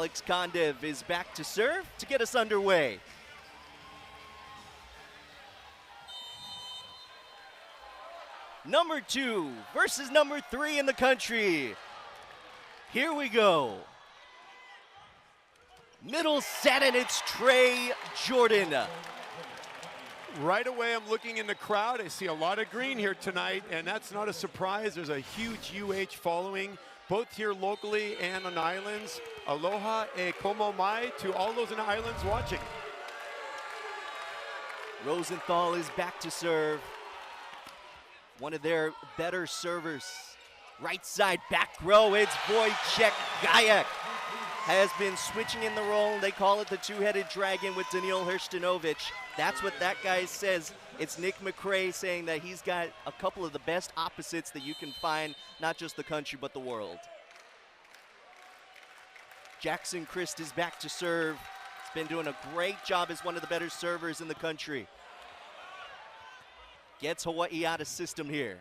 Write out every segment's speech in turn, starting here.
Alex Kondev is back to serve to get us underway. Number 2 versus number 3 in the country. Here we go. Middle set, and it's Trey Jordan. Right away, I'm looking in the crowd. I see a lot of green here tonight, and that's not a surprise. There's a huge UH following, both here locally and on islands. Aloha e komo mai to all those in the islands watching. Rosenthal is back to serve. One of their better servers. Right side back row, it's Wojciech Gajek. Has been switching in the role. They call it the two-headed dragon with Daniil Hrstanovic. That's what that guy says. It's Nick McRae saying that he's got a couple of the best opposites that you can find, not just the country, but the world. Jackson Christ is back to serve. He's been doing a great job as one of the better servers in the country. Gets Hawaii out of system here.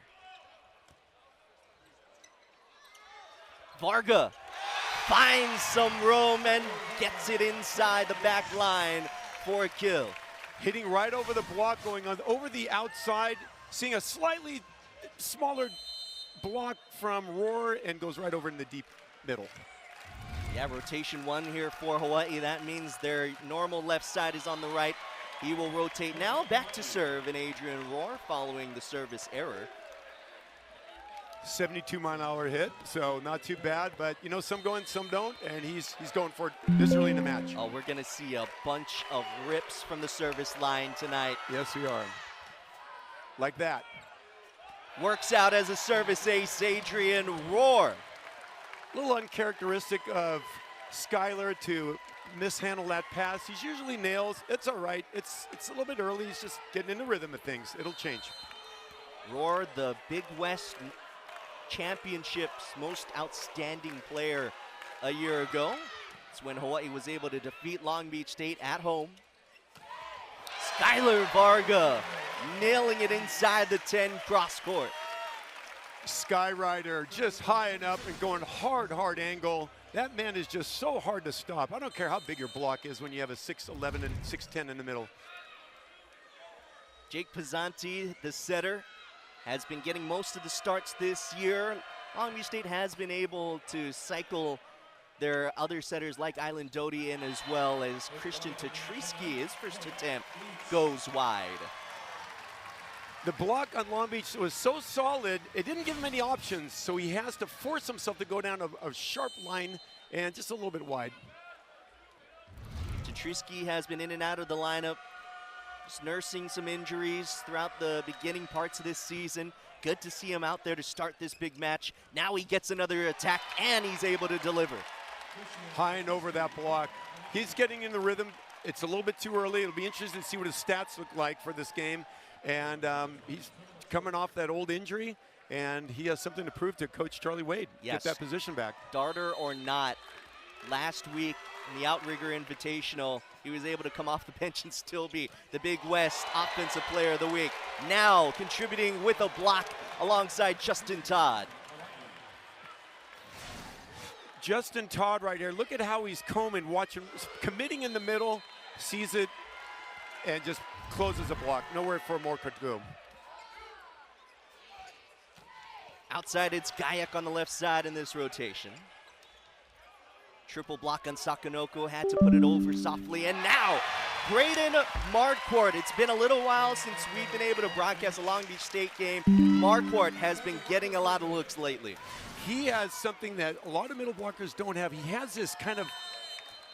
Varga finds some room and gets it inside the back line for a kill. Hitting right over the block, going on over the outside, seeing a slightly smaller block from Roar, and goes right over in the deep middle. Yeah, rotation 1 here for Hawaii. That means their normal left side is on the right. He will rotate now back to serve in Adrian Roar following the service error. 72-mile-an-hour hit, so not too bad, but you know, some go in, some don't, and he's going for it this early in the match. Oh, we're gonna see a bunch of rips from the service line tonight. Yes, we are. Like that. Works out as a service ace, Adrian Roar. A little uncharacteristic of Skylar to mishandle that pass. He's usually nails. It's all right. It's a little bit early. He's just getting in the rhythm of things. It'll change. Roar, the Big West Championships most outstanding player a year ago. It's when Hawaii was able to defeat Long Beach State at home. Skylar Varga nailing it inside the 10 cross court. Skyrider just high and up and going hard angle. That man is just so hard to stop. I don't care how big your block is when you have a 6'11 and 6'10 in the middle. Jake Pizzanti, the setter, has been getting most of the starts this year. Long Beach State has been able to cycle their other setters like Island Doty in, as well as Christian Tatriski. His first attempt goes wide. The block on Long Beach was so solid, it didn't give him any options, so he has to force himself to go down a sharp line and just a little bit wide. Tatriski has been in and out of the lineup, just nursing some injuries throughout the beginning parts of this season. Good to see him out there to start this big match. Now he gets another attack, and he's able to deliver. High and over that block. He's getting in the rhythm. It's a little bit too early. It'll be interesting to see what his stats look like for this game. And he's coming off that old injury, and he has something to prove to Coach Charlie Wade. Yes. Get that position back. Starter or not, last week in the Outrigger Invitational, he was able to come off the bench and still be the Big West Offensive Player of the Week. Now contributing with a block alongside Justin Todd. Justin Todd right here. Look at how he's combing, watching, committing in the middle, sees it, and just closes the block. Nowhere for more could go. Outside, it's Gajek on the left side in this rotation. Triple block on Sakanoko, had to put it over softly, and now Braden Marquardt. It's been a little while since we've been able to broadcast a Long Beach State game. Marquardt has been getting a lot of looks lately. He has something that a lot of middle blockers don't have. He has this kind of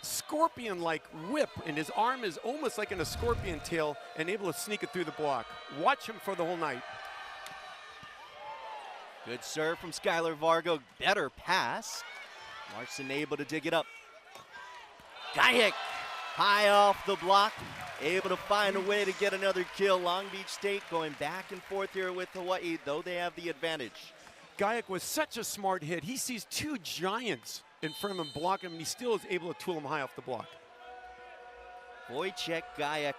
scorpion-like whip, and his arm is almost like in a scorpion tail and able to sneak it through the block. Watch him for the whole night. Good serve from Skylar Varga. Better pass. Larson able to dig it up. Gajek high off the block. Able to find a way to get another kill. Long Beach State going back and forth here with Hawaii, though they have the advantage. Gajek was such a smart hit. He sees two giants in front of him blocking him, and he still is able to tool him high off the block. Wojciech Gajek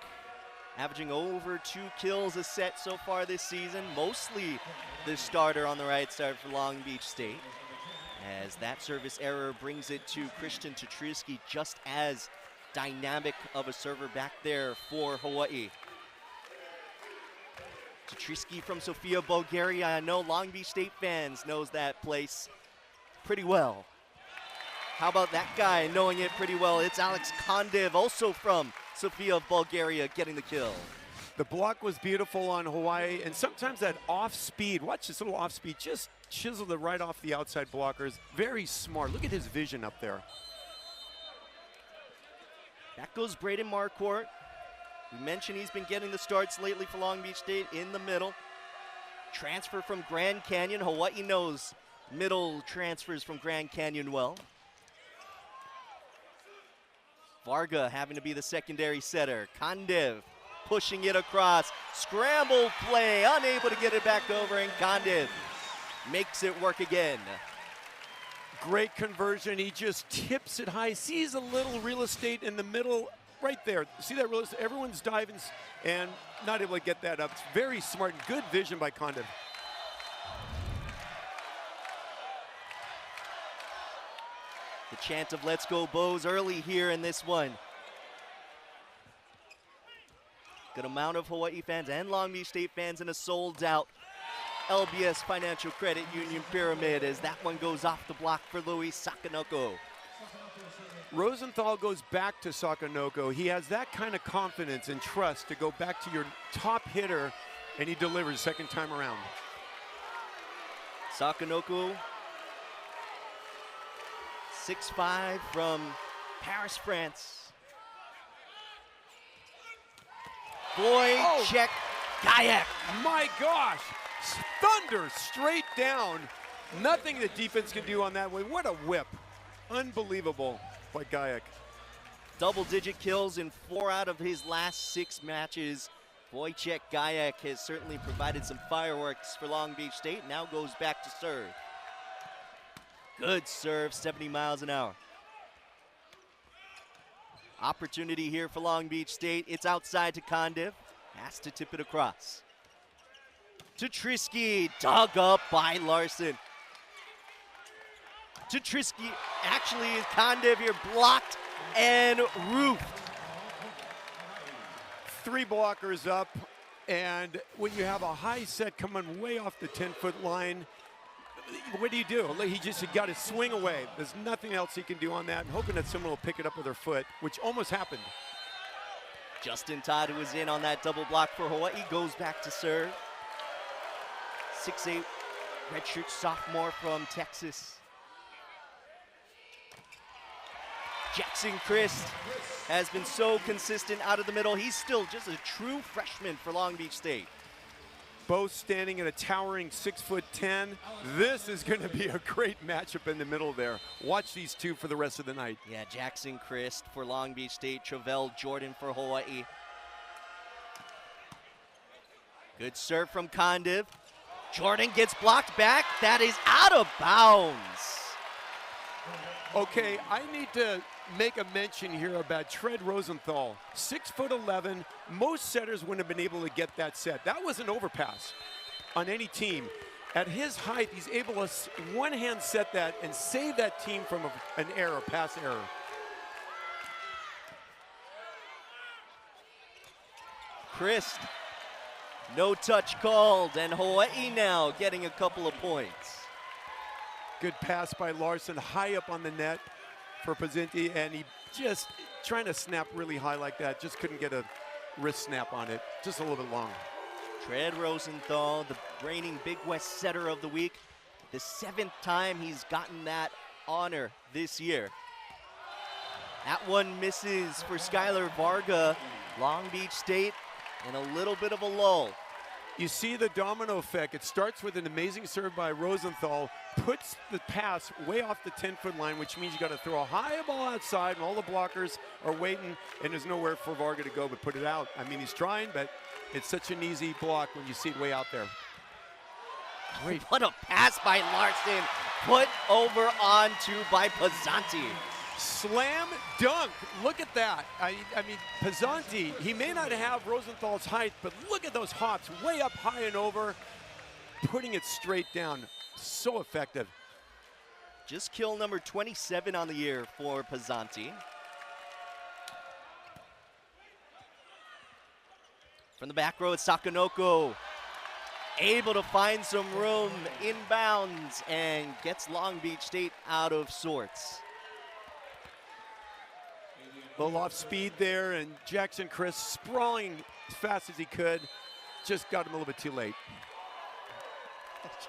averaging over 2 kills a set so far this season, mostly the starter on the right side for Long Beach State. as that service error brings it to Christian Tatriski, just as dynamic of a server back there for Hawaii. Tatriski from Sofia, Bulgaria. I know Long Beach State fans knows that place pretty well. How about that guy knowing it pretty well? It's Alex Kondev, also from Sofia, Bulgaria, getting the kill. The block was beautiful on Hawaii, and sometimes that off speed, watch this little off speed, just chiseled it right off the outside blockers. Very smart. Look at his vision up there. That goes Braden Marquardt. We mentioned he's been getting the starts lately for Long Beach State in the middle. Transfer from Grand Canyon. Hawaii knows middle transfers from Grand Canyon well. Varga having to be the secondary setter. Kondev pushing it across. Scramble play, unable to get it back over, and Kondev makes it work again. Great conversion. He just tips it high, sees a little real estate in the middle right there. See that real estate? Everyone's diving and not able to get that up. It's very smart and good vision by Kondev. The chant of "Let's Go Bows" early here in this one. Good amount of Hawaii fans and Long Beach State fans in a sold-out LBS Financial Credit Union Pyramid as that one goes off the block for Luis Sakanoko. Rosenthal goes back to Sakanoko. He has that kind of confidence and trust to go back to your top hitter, and he delivers second time around. Sakanoko, 6'5", from Paris, France. Wojciech Gajek. My gosh, thunder straight down. Nothing the defense can do on that way. What a whip. Unbelievable by Gajek. Double-digit kills in 4 out of his last 6 matches. Wojciech Gajek has certainly provided some fireworks for Long Beach State. Now goes back to serve. Good serve, 70 miles an hour. Opportunity here for Long Beach State. It's outside to Kondev. Has to tip it across. Tatriski, dug up by Larson. Tatriski, actually, is Kondev here blocked and roofed. 3 blockers up, and when you have a high set coming way off the 10-foot line, what do? He just got his swing away. There's nothing else he can do on that. I'm hoping that someone will pick it up with their foot, which almost happened. Justin Todd, who was in on that double block for Hawaii, goes back to serve. 6'8", redshirt sophomore from Texas. Jackson Christ has been so consistent out of the middle. He's still just a true freshman for Long Beach State. Both standing at a towering 6'10". This is going to be a great matchup in the middle there. Watch these two for the rest of the night. Yeah, Jackson Christ for Long Beach State, Travell Jordan for Hawaii. Good serve from Kondev. Jordan gets blocked back. That is out of bounds. Okay, I need to make a mention here about Tread Rosenthal. 6'11". Most setters wouldn't have been able to get that set. That was an overpass on any team. At his height, he's able to one-hand set that and save that team from an error, pass error. Christ, no touch called, and Hawaii now getting a couple of points. Good pass by Larson, high up on the net for Pazzinti, and he just trying to snap really high like that. Just couldn't get a wrist snap on it. Just a little bit long. Tread Rosenthal, the reigning Big West setter of the week. The 7th time he's gotten that honor this year. That one misses for Skylar Varga. Long Beach State in a little bit of a lull. You see the domino effect. It starts with an amazing serve by Rosenthal, puts the pass way off the 10-foot line, which means you got to throw a high ball outside, and all the blockers are waiting, and there's nowhere for Varga to go but put it out. I mean, he's trying, but it's such an easy block when you see it way out there. Great. What a pass by Larson, put over onto by Pazzinti. Slam dunk. Look at that. I mean, Pazzinti, he may not have Rosenthal's height, but look at those hops way up high and over, putting it straight down. So effective. Just kill number 27 on the year for Pizzanti. From the back row, it's Sakanoko. Able to find some room inbounds and gets Long Beach State out of sorts. A little off speed there, and Jackson Chris sprawling as fast as he could. Just got him a little bit too late.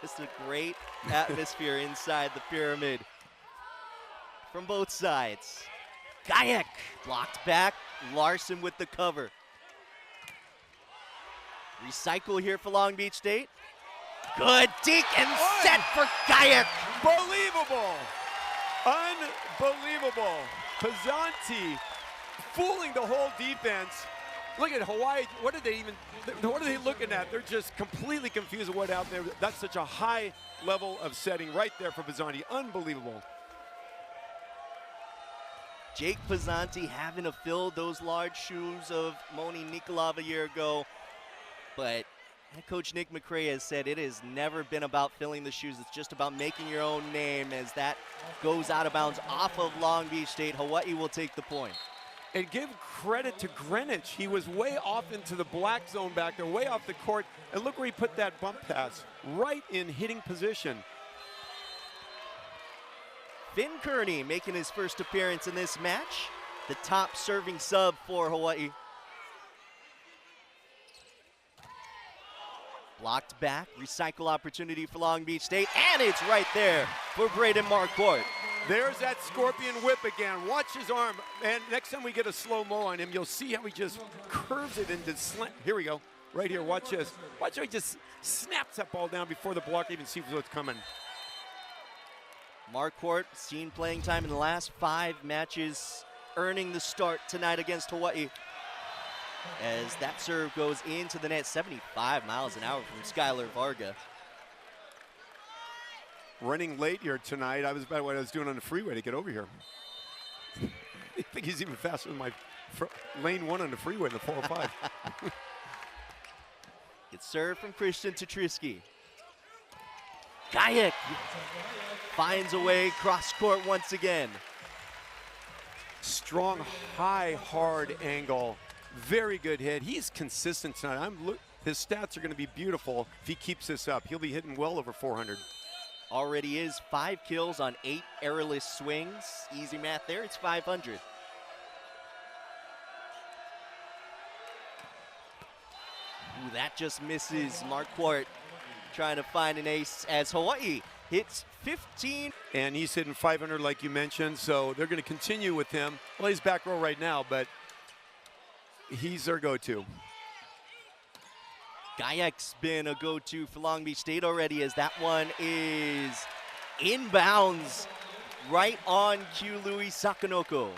Just a great atmosphere inside the pyramid from both sides. Gajek blocked back. Larson with the cover. Recycle here for Long Beach State. Good deke and set for Gajek. Unbelievable. Unbelievable. Pizzanti fooling the whole defense. Look at Hawaii. What are they looking at? They're just completely confused with what out there. That's such a high level of setting right there for Pizzanti. Unbelievable. Jake Pizzanti having to fill those large shoes of Moni Nikolov a year ago. But head coach Nick McCray has said it has never been about filling the shoes. It's just about making your own name. As that goes out of bounds off of Long Beach State, Hawaii will take the point. And give credit to Greenwich. He was way off into the black zone back there, way off the court. And look where he put that bump pass, right in hitting position. Finn Kearney making his first appearance in this match. The top serving sub for Hawaii. Blocked back, recycle opportunity for Long Beach State, and it's right there for Braden Marquardt. There's that scorpion whip again. Watch his arm. And next time we get a slow-mo on him, you'll see how he just curves it into slant. Here we go. Right here, watch this. Watch how he just snaps that ball down before the block even sees what's coming. Marquardt seen playing time in the last 5 matches, earning the start tonight against Hawaii. As that serve goes into the net, 75 miles an hour from Skylar Varga. Running late here tonight. I was about what I was doing on the freeway to get over here. I think he's even faster than my lane 1 on the freeway, the 405. It's served from Christian Tatrisky. Gajek finds a way cross court once again. Strong, high, hard angle. Very good hit. He's consistent tonight. His stats are going to be beautiful if he keeps this up. He'll be hitting well over 400. Already is 5 kills on 8 errorless swings. Easy math there, it's 500. Ooh, that just misses. Marquardt trying to find an ace as Hawaii hits 15. And he's hitting 500 like you mentioned, so they're going to continue with him. Well, he's back row right now, but he's their go-to. Gajek's been a go-to for Long Beach State already, as that one is inbounds right on cue, Louis Sakanoko.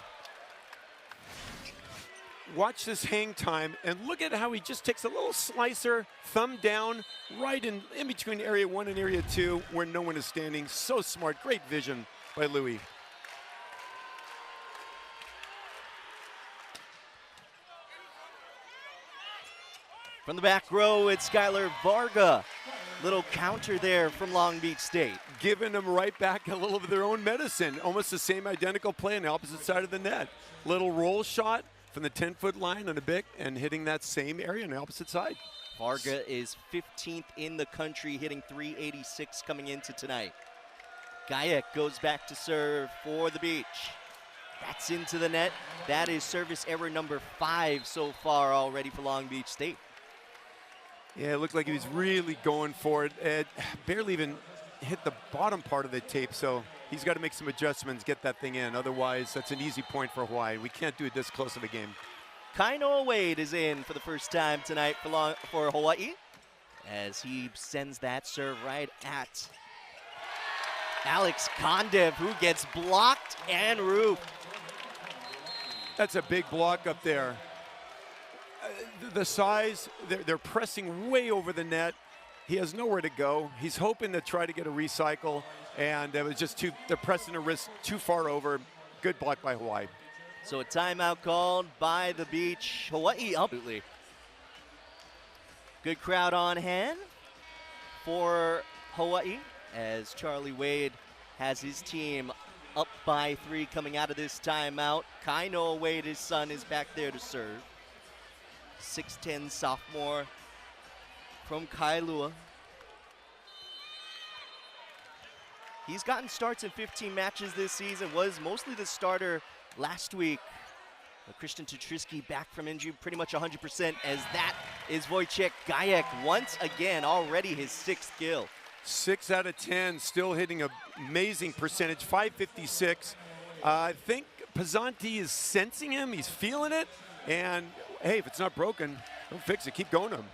Watch this hang time, and look at how he just takes a little slicer, thumb down, right in between area 1 and area 2, where no one is standing. So smart, great vision by Louis. From the back row, it's Skylar Varga. Little counter there from Long Beach State. Giving them right back a little of their own medicine. Almost the same identical play on the opposite side of the net. Little roll shot from the 10-foot line on the bic and hitting that same area on the opposite side. Varga is 15th in the country, hitting .386 coming into tonight. Gajek goes back to serve for the Beach. That's into the net. That is service error number 5 so far already for Long Beach State. Yeah, it looked like he was really going for it. It barely even hit the bottom part of the tape, so he's got to make some adjustments, get that thing in. Otherwise, that's an easy point for Hawaii. We can't do it this close of a game. Kainoa Wade is in for the first time tonight for Hawaii, as he sends that serve right at Alex Kondev, who gets blocked and roofed. That's a big block up there. The size, they're pressing way over the net. He has nowhere to go. He's hoping to try to get a recycle, and it was just they're pressing the wrist too far over. Good block by Hawaii. So a timeout called by the Beach. Hawaii up. Absolutely. Good crowd on hand for Hawaii, as Charlie Wade has his team up by 3 coming out of this timeout. Kaino Wade, his son, is back there to serve. 6'10" sophomore from Kailua. He's gotten starts in 15 matches this season, was mostly the starter last week. Christian Tetrisky back from injury, pretty much 100%, as that is Wojciech Gajek once again, already his 6th kill. 6 out of 10, still hitting an amazing percentage, 556. I think Pizzanti is sensing him, he's feeling it, and hey, if it's not broken, don't fix it, keep going to him.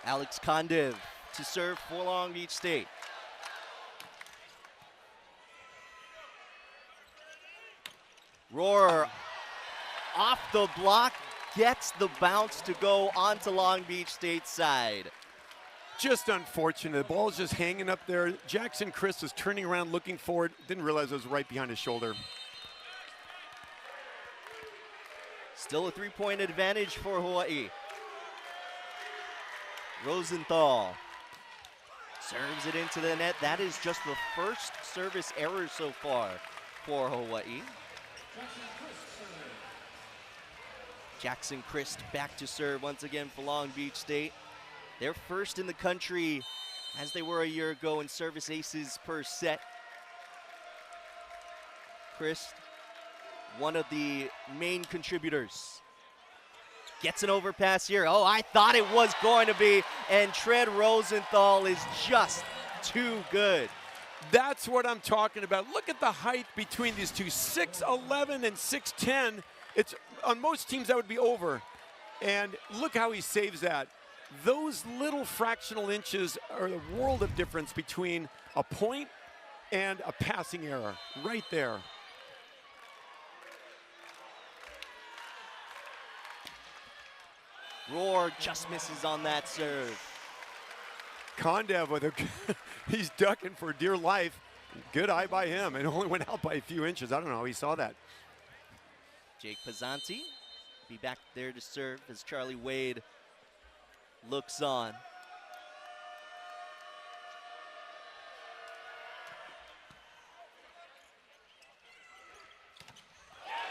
Alex Kondev to serve for Long Beach State. Roar off the block, gets the bounce to go onto Long Beach State's side. Just unfortunate, the ball's just hanging up there. Jackson Chris was turning around looking for it, didn't realize it was right behind his shoulder. Still a 3-point advantage for Hawaii. Rosenthal serves it into the net. That is just the first service error so far for Hawaii. Jackson Christ back to serve once again for Long Beach State. They're first in the country, as they were a year ago, in service aces per set. Christ, one of the main contributors. Gets an overpass here. Oh, I thought it was going to be, and Tread Rosenthal is just too good. That's what I'm talking about. Look at the height between these two, 6'11" and 6'10". It's on most teams that would be over. And look how he saves that. Those little fractional inches are the world of difference between a point and a passing error, right there. Roar just misses on that serve. Kondev with a, he's ducking for dear life. Good eye by him. It only went out by a few inches. I don't know how he saw that. Jake Pizzanti be back there to serve as Charlie Wade looks on.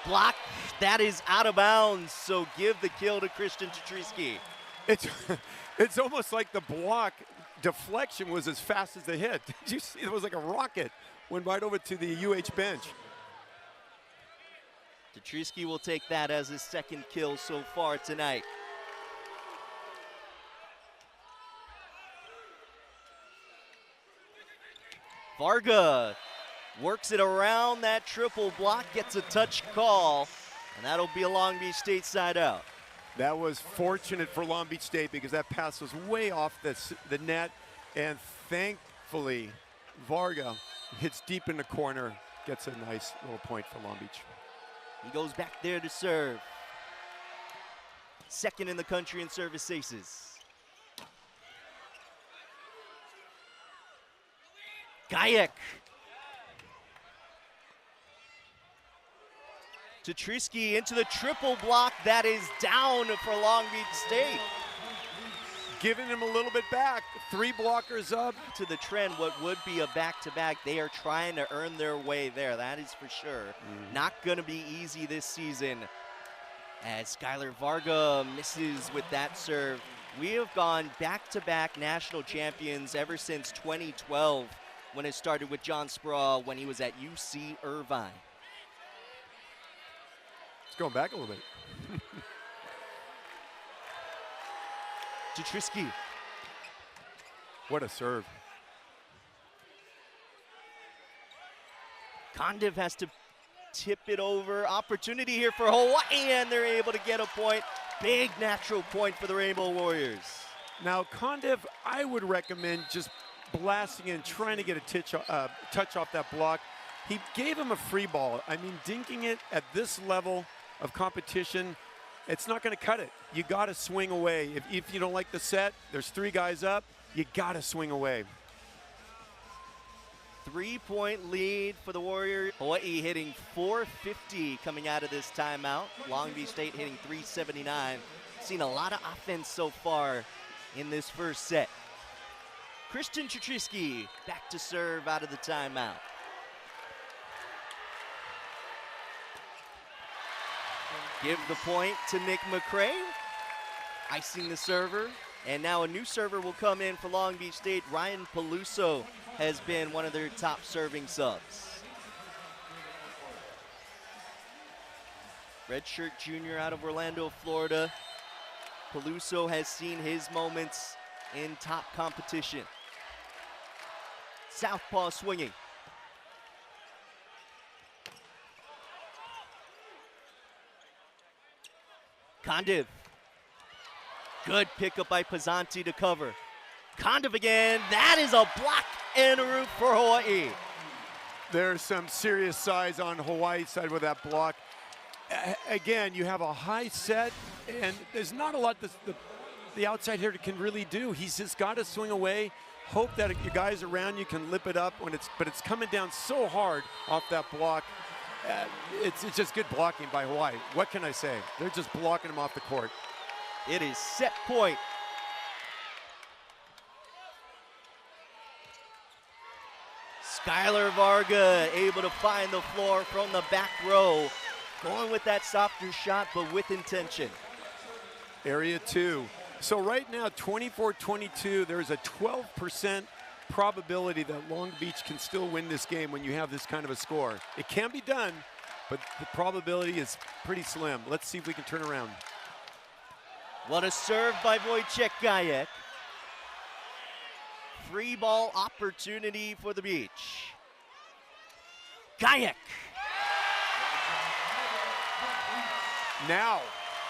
Block, that is out of bounds, so give the kill to Christian Tetrisky. It's almost like the block deflection was as fast as the hit. Did you see? It was like a rocket. Went right over to the UH bench. Tetrisky will take that as his 2nd kill so far tonight. Varga works it around that triple block, gets a touch call, and that'll be a Long Beach State side out. That was fortunate for Long Beach State because that pass was way off the net, and thankfully Varga hits deep in the corner, gets a nice little point for Long Beach. He goes back there to serve. 2nd in the country in service aces. Gajek. Tetrisky into the triple block. That is down for Long Beach State. Giving him a little bit back. 3 blockers up. To the trend, what would be a back-to-back. They are trying to earn their way there. That is for sure. Not going to be easy this season. As Skylar Varga misses with that serve. We have gone back-to-back national champions ever since 2012, when it started with John Sprawl when he was at UC Irvine. It's going back a little bit. Tetrisky. What a serve. Kondev has to tip it over. Opportunity here for Hawaii, and they're able to get a point. Big natural point for the Rainbow Warriors. Now, Kondev, I would recommend just blasting in, trying to get a touch off that block. He gave him a free ball. I mean, dinking it at this level of competition, it's not going to cut it. You got to swing away. If you don't like the set, there's 3 guys up, you got to swing away. 3-point lead for the Warriors. Hawaii hitting 450 coming out of this timeout. Long Beach State hitting 379. Seen a lot of offense so far in this first set. Christian Chatrisky back to serve out of the timeout. Give the point to Nick McCray, icing the server. And now a new server will come in for Long Beach State. Ryan Peluso has been one of their top serving subs. Redshirt junior out of Orlando, Florida. Peluso has seen his moments in top competition. Southpaw swinging. Kondiv. Good pickup by Pizzanti to cover. Kondiv again. That is a block and a root for Hawaii. There's some serious size on Hawaii's side with that block. Again, you have a high set, and there's not a lot the outside hitter can really do. He's just got to swing away, hope that your guys around you can lip it up but it's coming down so hard off that block. It's just good blocking by Hawaii. What can I say? They're just blocking him off the court. It is set point. Skylar Varga able to find the floor from the back row. Going with that softer shot, but with intention. Area 2. So right now, 24-22, there's a 12% probability that Long Beach can still win this game when you have this kind of a score. It can be done, but the probability is pretty slim. Let's see if we can turn around. What a serve by Wojciech Gajek. Free ball opportunity for the Beach. Gajek. Now,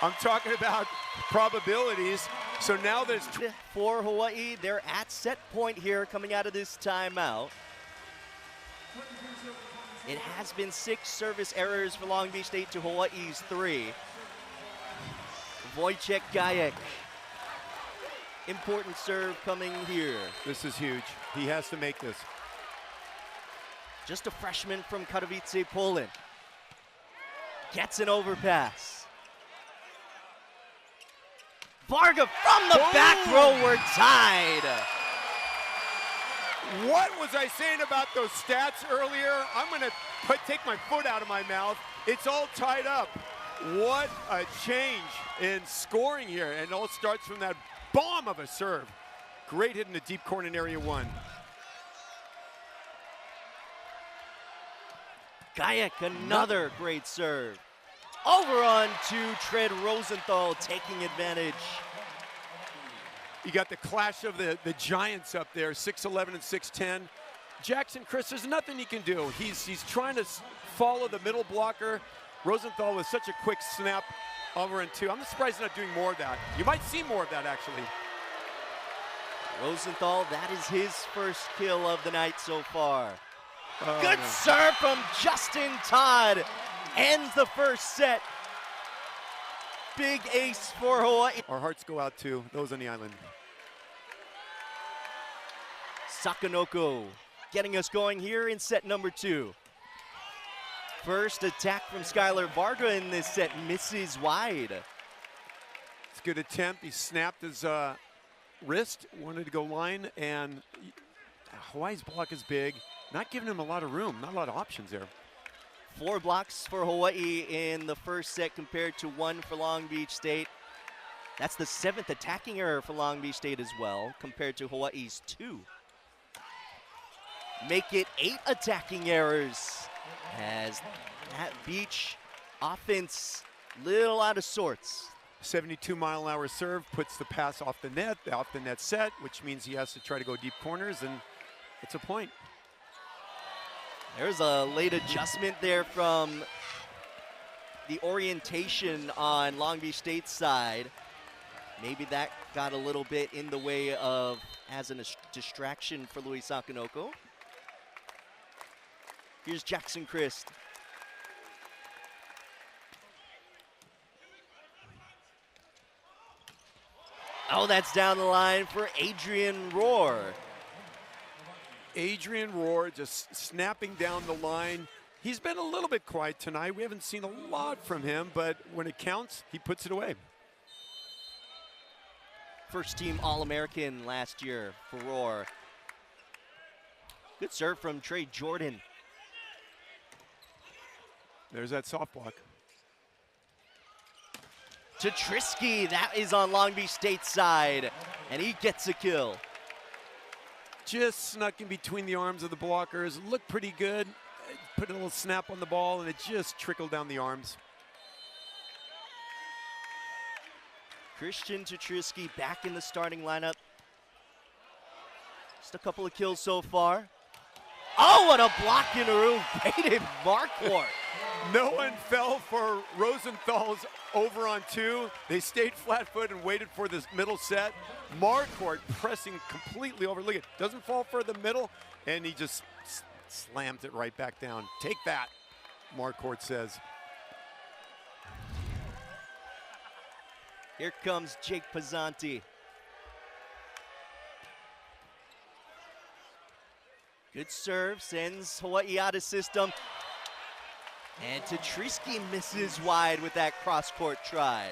I'm talking about probabilities. So now there's for Hawaii, they're at set point here coming out of this timeout. It has been 6 service errors for Long Beach State to Hawaii's 3. Wojciech Gajek. Important serve coming here. This is huge. He has to make this. Just a freshman from Katowice, Poland. Gets an overpass. Varga from the back row, we're tied. What was I saying about those stats earlier? I'm gonna take my foot out of my mouth. It's all tied up. What a change in scoring here. And it all starts from that bomb of a serve. Great hit in the deep corner in area 1. Gajek, another great serve. Over on to Tread Rosenthal, taking advantage. You got the clash of the giants up there, 6'11 and 6'10. Jackson Chris, there's nothing he can do. He's trying to follow the middle blocker. Rosenthal with such a quick snap over and 2. I'm surprised he's not doing more of that. You might see more of that, actually. Rosenthal, that is his first kill of the night so far. Oh, good serve from Justin Todd. Ends the first set. Big ace for Hawaii. Our hearts go out to those on the island. Sakanoko getting us going here in set number 2. First attack from Skylar Varga in this set, misses wide. It's a good attempt. He snapped his wrist, wanted to go line, and Hawaii's block is big. Not giving him a lot of room, not a lot of options there. 4 blocks for Hawaii in the first set compared to 1 for Long Beach State. That's the 7th attacking error for Long Beach State as well, compared to Hawaii's 2. Make it 8 attacking errors as that Beach offense little out of sorts. 72-mile-an-hour serve puts the pass off the net set, which means he has to try to go deep corners, and it's a point. There's a late adjustment there from the orientation on Long Beach State's side. Maybe that got a little bit in the way of as a distraction for Louis Sakanoko. Here's Jackson Christ. Oh, that's down the line for Adrian Rohr. Adrian Rohr just snapping down the line. He's been a little bit quiet tonight. We haven't seen a lot from him, but when it counts, he puts it away. First team All-American last year for Rohr. Good serve from Trey Jordan. There's that soft block. To Trisky, that is on Long Beach State side, and he gets a kill. Just snuck in between the arms of the blockers, looked pretty good. Put a little snap on the ball, and it just trickled down the arms. Christian Tetrisky back in the starting lineup. Just a couple of kills so far. Oh, what a block in a room. Rated Marquardt. No one fell for Rosenthal's over on 2. They stayed flat-footed and waited for this middle set. Marquardt pressing completely over. Look at, doesn't fall for the middle, and he just slams it right back down. Take that, Marquardt says. Here comes Jake Pizzanti. Good serve, sends Hawai'i out of system. And Tetrisky misses wide with that cross-court try.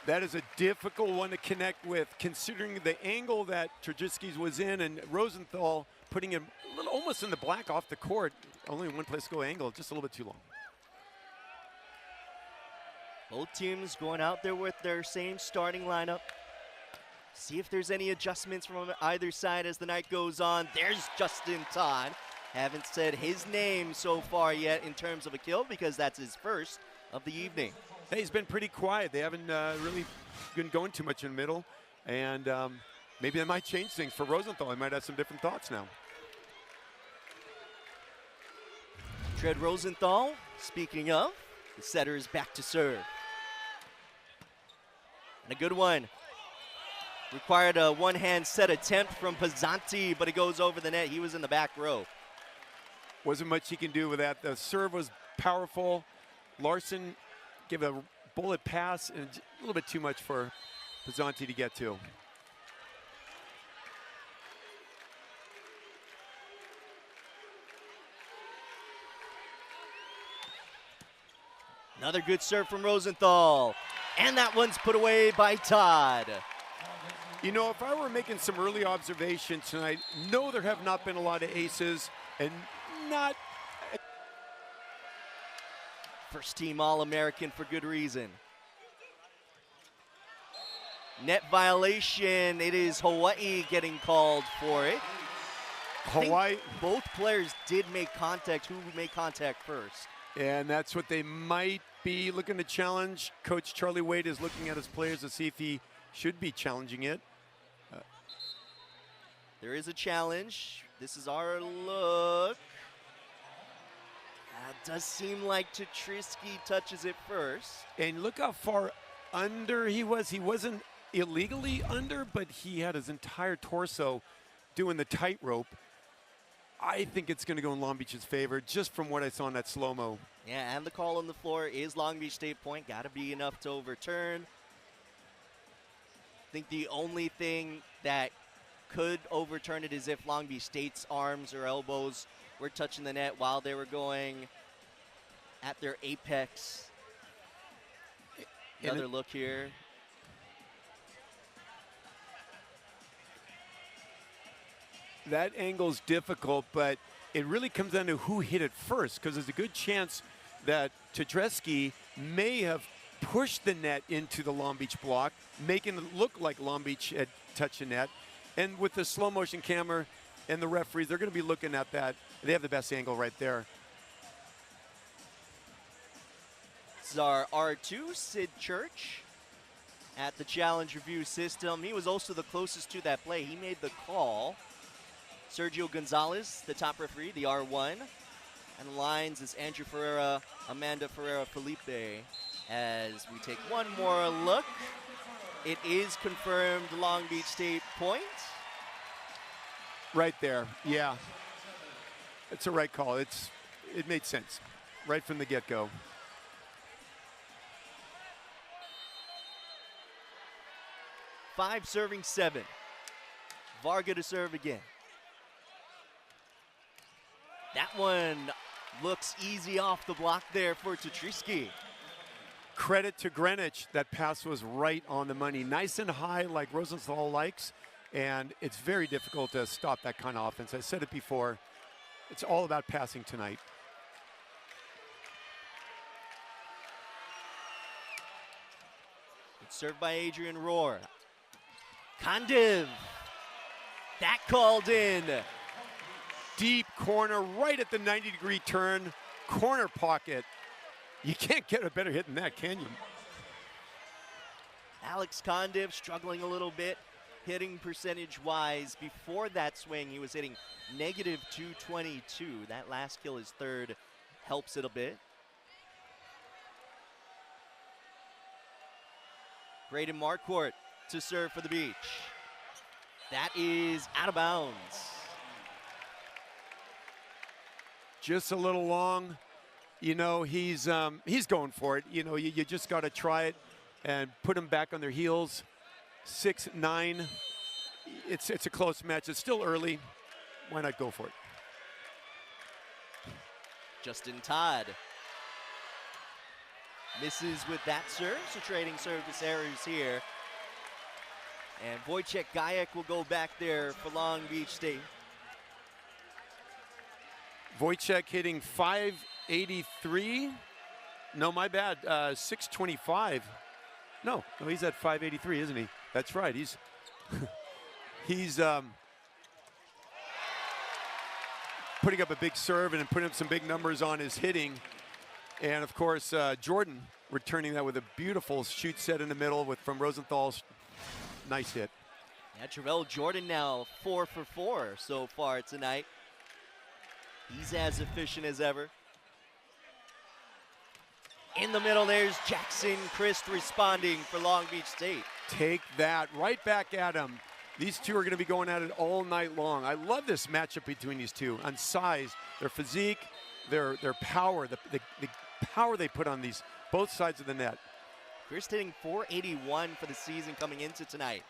That is a difficult one to connect with, considering the angle that Tetrisky was in, and Rosenthal putting him almost in the black off the court. Only one place to go angle, just a little bit too long. Both teams going out there with their same starting lineup. See if there's any adjustments from either side as the night goes on. There's Justin Todd. Haven't said his name so far yet in terms of a kill because that's his first of the evening. Hey, he's been pretty quiet. They haven't really been going too much in the middle. And maybe that might change things for Rosenthal. He might have some different thoughts now. Tread Rosenthal, speaking of, the setter is back to serve. And a good one. Required a one-hand set attempt from Pizzanti, but it goes over the net. He was in the back row. Wasn't much he can do with that. The serve was powerful. Larson gave a bullet pass, and a little bit too much for Pizzanti to get to. Another good serve from Rosenthal. And that one's put away by Todd. You know, if I were making some early observations tonight, no, there have not been a lot of aces, and not first team All-American for good reason. Net violation, it is Hawai'i getting called for it. Hawaii. Both players did make contact. Who made contact first? And that's what they might be looking to challenge. Coach Charlie Wade is looking at his players to see if he should be challenging it. There is a challenge. This is our look. It does seem like Tetrisky touches it first. And look how far under he was. He wasn't illegally under, but he had his entire torso doing the tightrope. I think it's going to go in Long Beach's favor, just from what I saw in that slow-mo. Yeah, and the call on the floor is Long Beach State point. Got to be enough to overturn. I think the only thing that could overturn it is if Long Beach State's arms or elbows were touching the net while they were going at their apex. Another look here. That angle's difficult, but it really comes down to who hit it first, because there's a good chance that Tetrisky may have pushed the net into the Long Beach block, making it look like Long Beach had touched the net. And with the slow motion camera and the referees, they're going to be looking at that. They have the best angle right there. This is our R2, Sid Church, at the challenge review system. He was also the closest to that play. He made the call. Sergio Gonzalez, the top referee, the R1. And the lines is Andrew Ferreira, Amanda Ferreira, Felipe. As we take one more look, it is confirmed Long Beach State point. Right there, yeah. It's a right call. It made sense right from the get-go. Five serving 7. Varga to serve again. That one looks easy off the block there for Tetrisky. Credit to Greenwich. That pass was right on the money. Nice and high like Rosenthal likes, and it's very difficult to stop that kind of offense. I said it before. It's all about passing tonight. It's served by Adrian Rohr. Kandiv. That called in. Deep corner, right at the 90-degree turn, corner pocket. You can't get a better hit than that, can you? Alex Kandiv struggling a little bit, hitting percentage-wise. Before that swing, he was hitting negative .222. That last kill, his third, helps it a bit. Braden Marquardt to serve for the Beach. That is out of bounds. Just a little long. You know, he's going for it. You know, you just got to try it and put them back on their heels. 6-9. It's a close match. It's still early. Why not go for it? Justin Todd misses with that serve, so trading service errors here. And Wojciech Gajek will go back there for Long Beach State. Wojciech hitting 583. No, my bad. 625. No, he's at 583, isn't he? That's right. He's putting up a big serve and putting up some big numbers on his hitting. And of course, Jordan returning that with a beautiful shoot set in the middle from Rosenthal's nice hit. Yeah, Travell Jordan now 4 for 4 so far tonight. He's as efficient as ever. In the middle, there's Jackson Christ responding for Long Beach State. Take that, right back at him. These two are going to be going at it all night long. I love this matchup between these two on size, their physique, their power, the power they put on these both sides of the net. Christ hitting .481 for the season coming into tonight.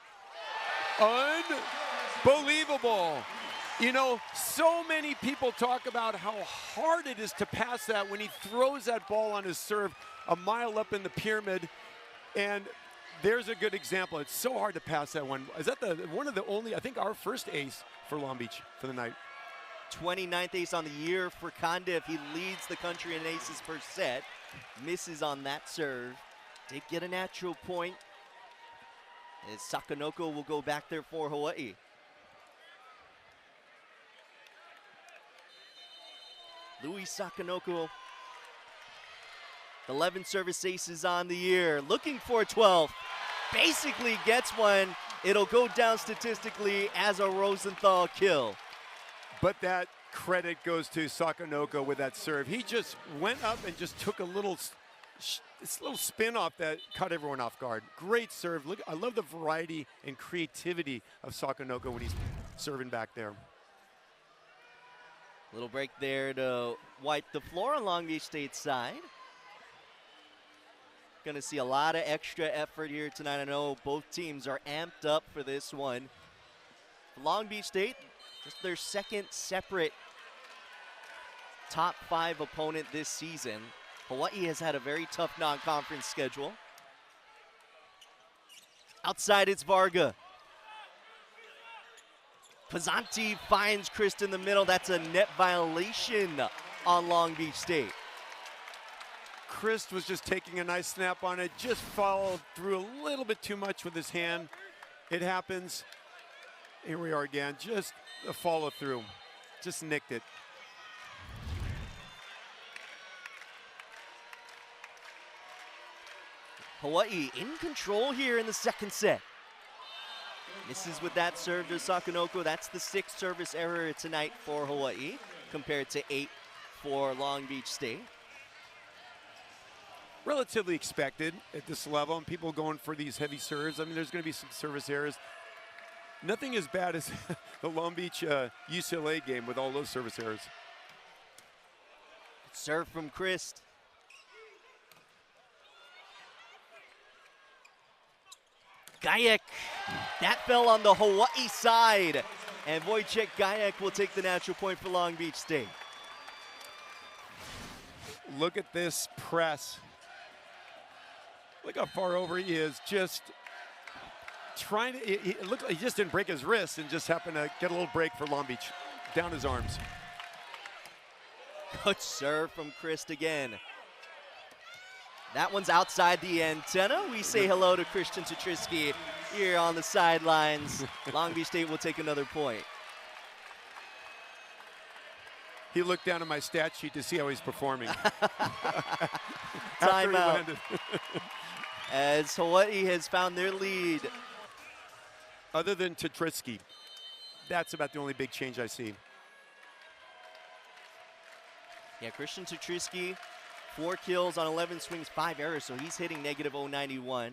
Unbelievable. You know, so many people talk about how hard it is to pass that when he throws that ball on his serve a mile up in the pyramid. And there's a good example. It's so hard to pass that one. Is that one of the only, I think, our first ace for Long Beach for the night? 29th ace on the year for Kandiv. He leads the country in aces per set. Misses on that serve. Did get a natural point. As Sakanoko will go back there for Hawaii. Louis Sakanoko, 11 service aces on the year, looking for a 12th. Basically gets one. It'll go down statistically as a Rosenthal kill. But that credit goes to Sakanoko with that serve. He just went up and just took a little spin off that caught everyone off guard. Great serve. Look, I love the variety and creativity of Sakanoko when he's serving back there. Little break there to wipe the floor on Long Beach State's side. Going to see a lot of extra effort here tonight. I know both teams are amped up for this one. Long Beach State, just their second separate top 5 opponent this season. Hawaii has had a very tough non-conference schedule. Outside, it's Varga. Pizzanti finds Christ in the middle. That's a net violation on Long Beach State. Christ was just taking a nice snap on it, just followed through a little bit too much with his hand. It happens. Here we are again, just a follow through. Just nicked it. Hawaii in control here in the second set. Misses with that serve to Sakanoko. That's the 6th service error tonight for Hawaii, compared to 8 for Long Beach State. Relatively expected at this level, and people going for these heavy serves. I mean, there's going to be some service errors. Nothing as bad as the Long Beach UCLA game with all those service errors. Serve from Christ. Gajek, that fell on the Hawaii side. And Wojciech Gajek will take the natural point for Long Beach State. Look at this press. Look how far over he is. Just trying to, it looked like he just didn't break his wrist and just happened to get a little break for Long Beach. Down his arms. Good serve from Christ again. That one's outside the antenna. We say hello to Christian Tetrisky here on the sidelines. Long Beach State will take another point. He looked down at my stat sheet to see how he's performing. Timeout. As Hawaii has found their lead. Other than Tetrisky, that's about the only big change I see. Yeah, Christian Tetrisky, 4 kills on 11 swings, 5 errors, so he's hitting negative .091.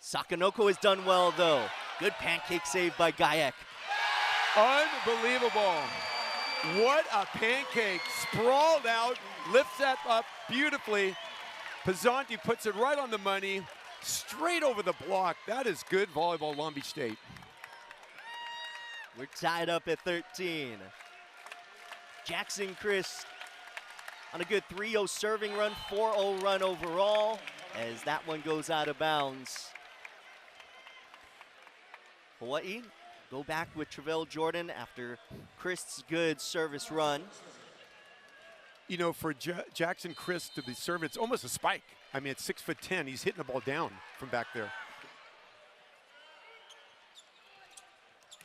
Sakanoko has done well, though. Good pancake save by Gayek. Unbelievable. What a pancake. Sprawled out, lifts that up beautifully. Pizzanti puts it right on the money, straight over the block. That is good volleyball, Long Beach State. We're tied up at 13. Jackson Christ on a good 3-0 serving run, 4-0 run overall, as that one goes out of bounds. Hawaii go back with Travell Jordan after Christ's good service run. You know, for Jackson Christ to be serving, it's almost a spike. I mean, it's 6'10". He's hitting the ball down from back there.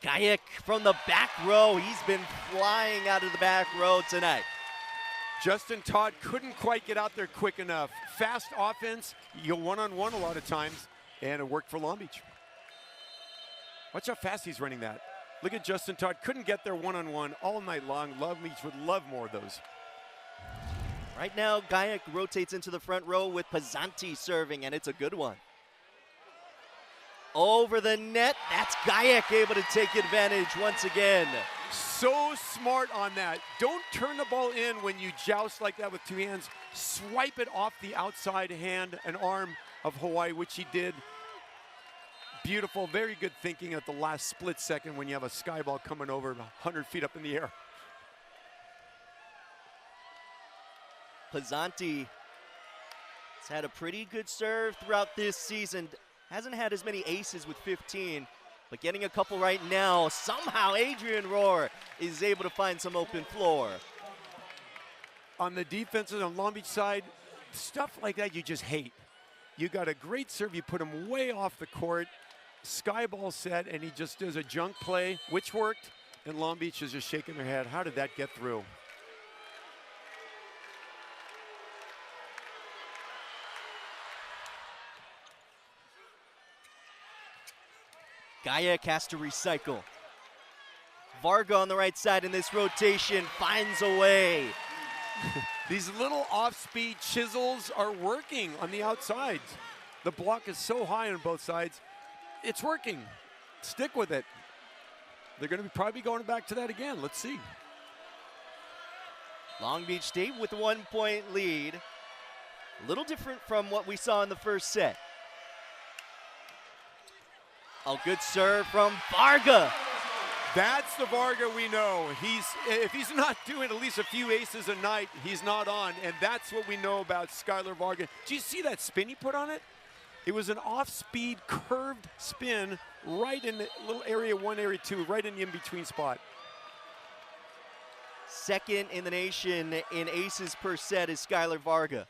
Gayek from the back row. He's been flying out of the back row tonight. Justin Todd couldn't quite get out there quick enough. Fast offense, you go one-on-one a lot of times, and it worked for Long Beach. Watch how fast he's running that. Look at Justin Todd, couldn't get there one-on-one all night long. Long Beach would love more of those. Right now, Gayek rotates into the front row with Pizzanti serving, and it's a good one. Over the net, that's Gayek able to take advantage once again. So smart on that. Don't turn the ball in when you joust like that with 2 hands. Swipe it off the outside hand and arm of Hawaii, which he did. Beautiful, very good thinking at the last split second when you have a sky ball coming over 100 feet up in the air. Pizzanti has had a pretty good serve throughout this season. Hasn't had as many aces with 15, but getting a couple right now. Somehow Adrian Rohr is able to find some open floor. On the defensive, on Long Beach side, stuff like that you just hate. You got a great serve, you put him way off the court, sky ball set, and he just does a junk play, which worked, and Long Beach is just shaking their head. How did that get through? Gayek has to recycle. Varga on the right side in this rotation finds a way. These little off-speed chisels are working on the outsides. The block is so high on both sides. It's working. Stick with it. They're going to probably going back to that again. Let's see. Long Beach State with a 1-point lead. A little different from what we saw in the first set. A good serve from Varga. That's the Varga we know. If he's not doing at least a few aces a night, he's not on, and that's what we know about Skylar Varga. Do you see that spin he put on it? It was an off-speed curved spin right in the little area 1, area 2, right in the in-between spot. Second in the nation in aces per set is Skylar Varga.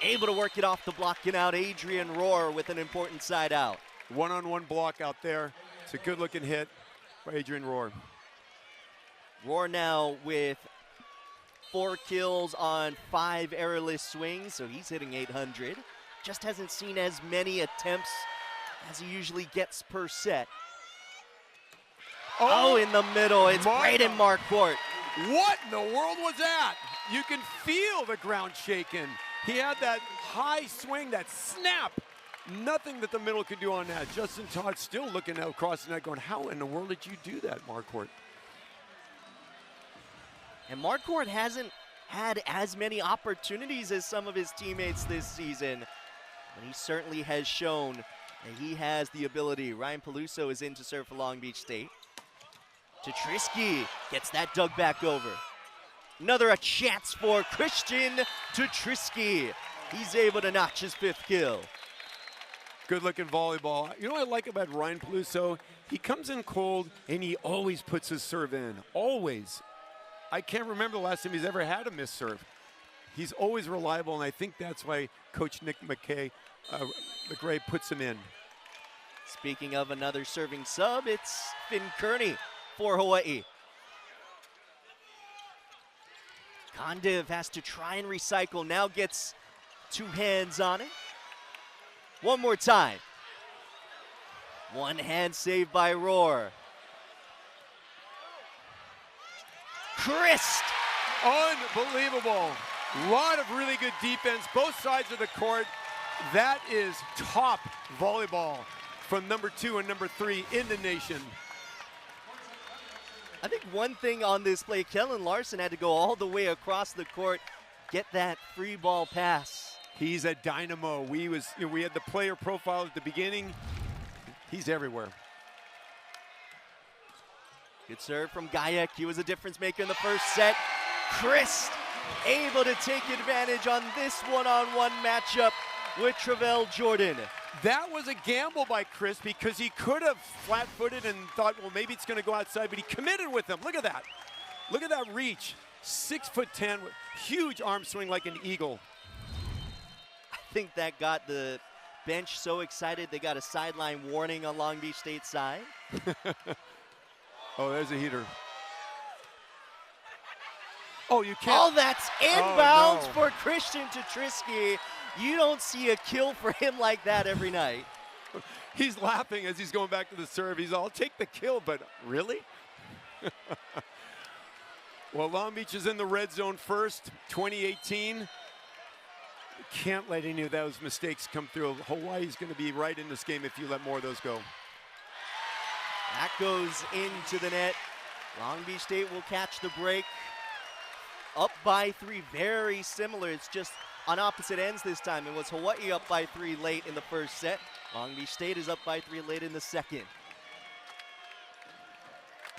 Able to work it off the block and out. Adrian Rohr with an important side out. One-on-one block out there. It's a good-looking hit by Adrian Rohr. Rohr now with 4 kills on 5 errorless swings, so he's hitting 800. Just hasn't seen as many attempts as he usually gets per set. Oh, in the middle. It's Braden Marquardt. What in the world was that? You can feel the ground shaking. He had that high swing, that snap. Nothing that the middle could do on that. Justin Todd still looking across the net going, how in the world did you do that, Marquardt? And Marquardt hasn't had as many opportunities as some of his teammates this season, but he certainly has shown that he has the ability. Ryan Peluso is in to serve for Long Beach State. Tetrisky gets that dug back over. Another a chance for Christian Tetrisky. He's able to notch his 5th kill. Good looking volleyball. You know what I like about Ryan Peluso? He comes in cold, and he always puts his serve in, always. I can't remember the last time he's ever had a missed serve. He's always reliable, and I think that's why Coach Nick McGray puts him in. Speaking of another serving sub, it's Finn Kearney for Hawaii. Kondiv has to try and recycle, now gets 2 hands on it. One more time. One hand save by Rohr. Christ! Unbelievable. Lot of really good defense, both sides of the court. That is top volleyball from number 2 and number 3 in the nation. I think one thing on this play, Kellen Larson had to go all the way across the court, get that free ball pass. He's a dynamo. We had the player profile at the beginning. He's everywhere. Good serve from Gajek. He was a difference maker in the first set. Christ able to take advantage on this one-on-one matchup with Travell Jordan. That was a gamble by Chris because he could have flat-footed and thought, well, maybe it's going to go outside, but he committed with him. Look at that. Look at that reach. 6'10", with huge arm swing like an eagle. I think that got the bench so excited they got a sideline warning on Long Beach State side. Oh, there's a heater. Oh, you can't. Oh, that's inbounds Oh, no. for Christian Tetrisky. You don't see a kill for him like that every night. He's laughing as he's going back to the serve. He's all, I'll take the kill, but really? Well, Long Beach is in the red zone first, 2018. Can't let any of those mistakes come through. Hawaii's going to be right in this game if you let more of those go. That goes into the net. Long Beach State will catch the break. Up by 3, very similar. It's just on opposite ends this time. It was Hawaii up by 3 late in the first set. Long Beach State is up by 3 late in the second.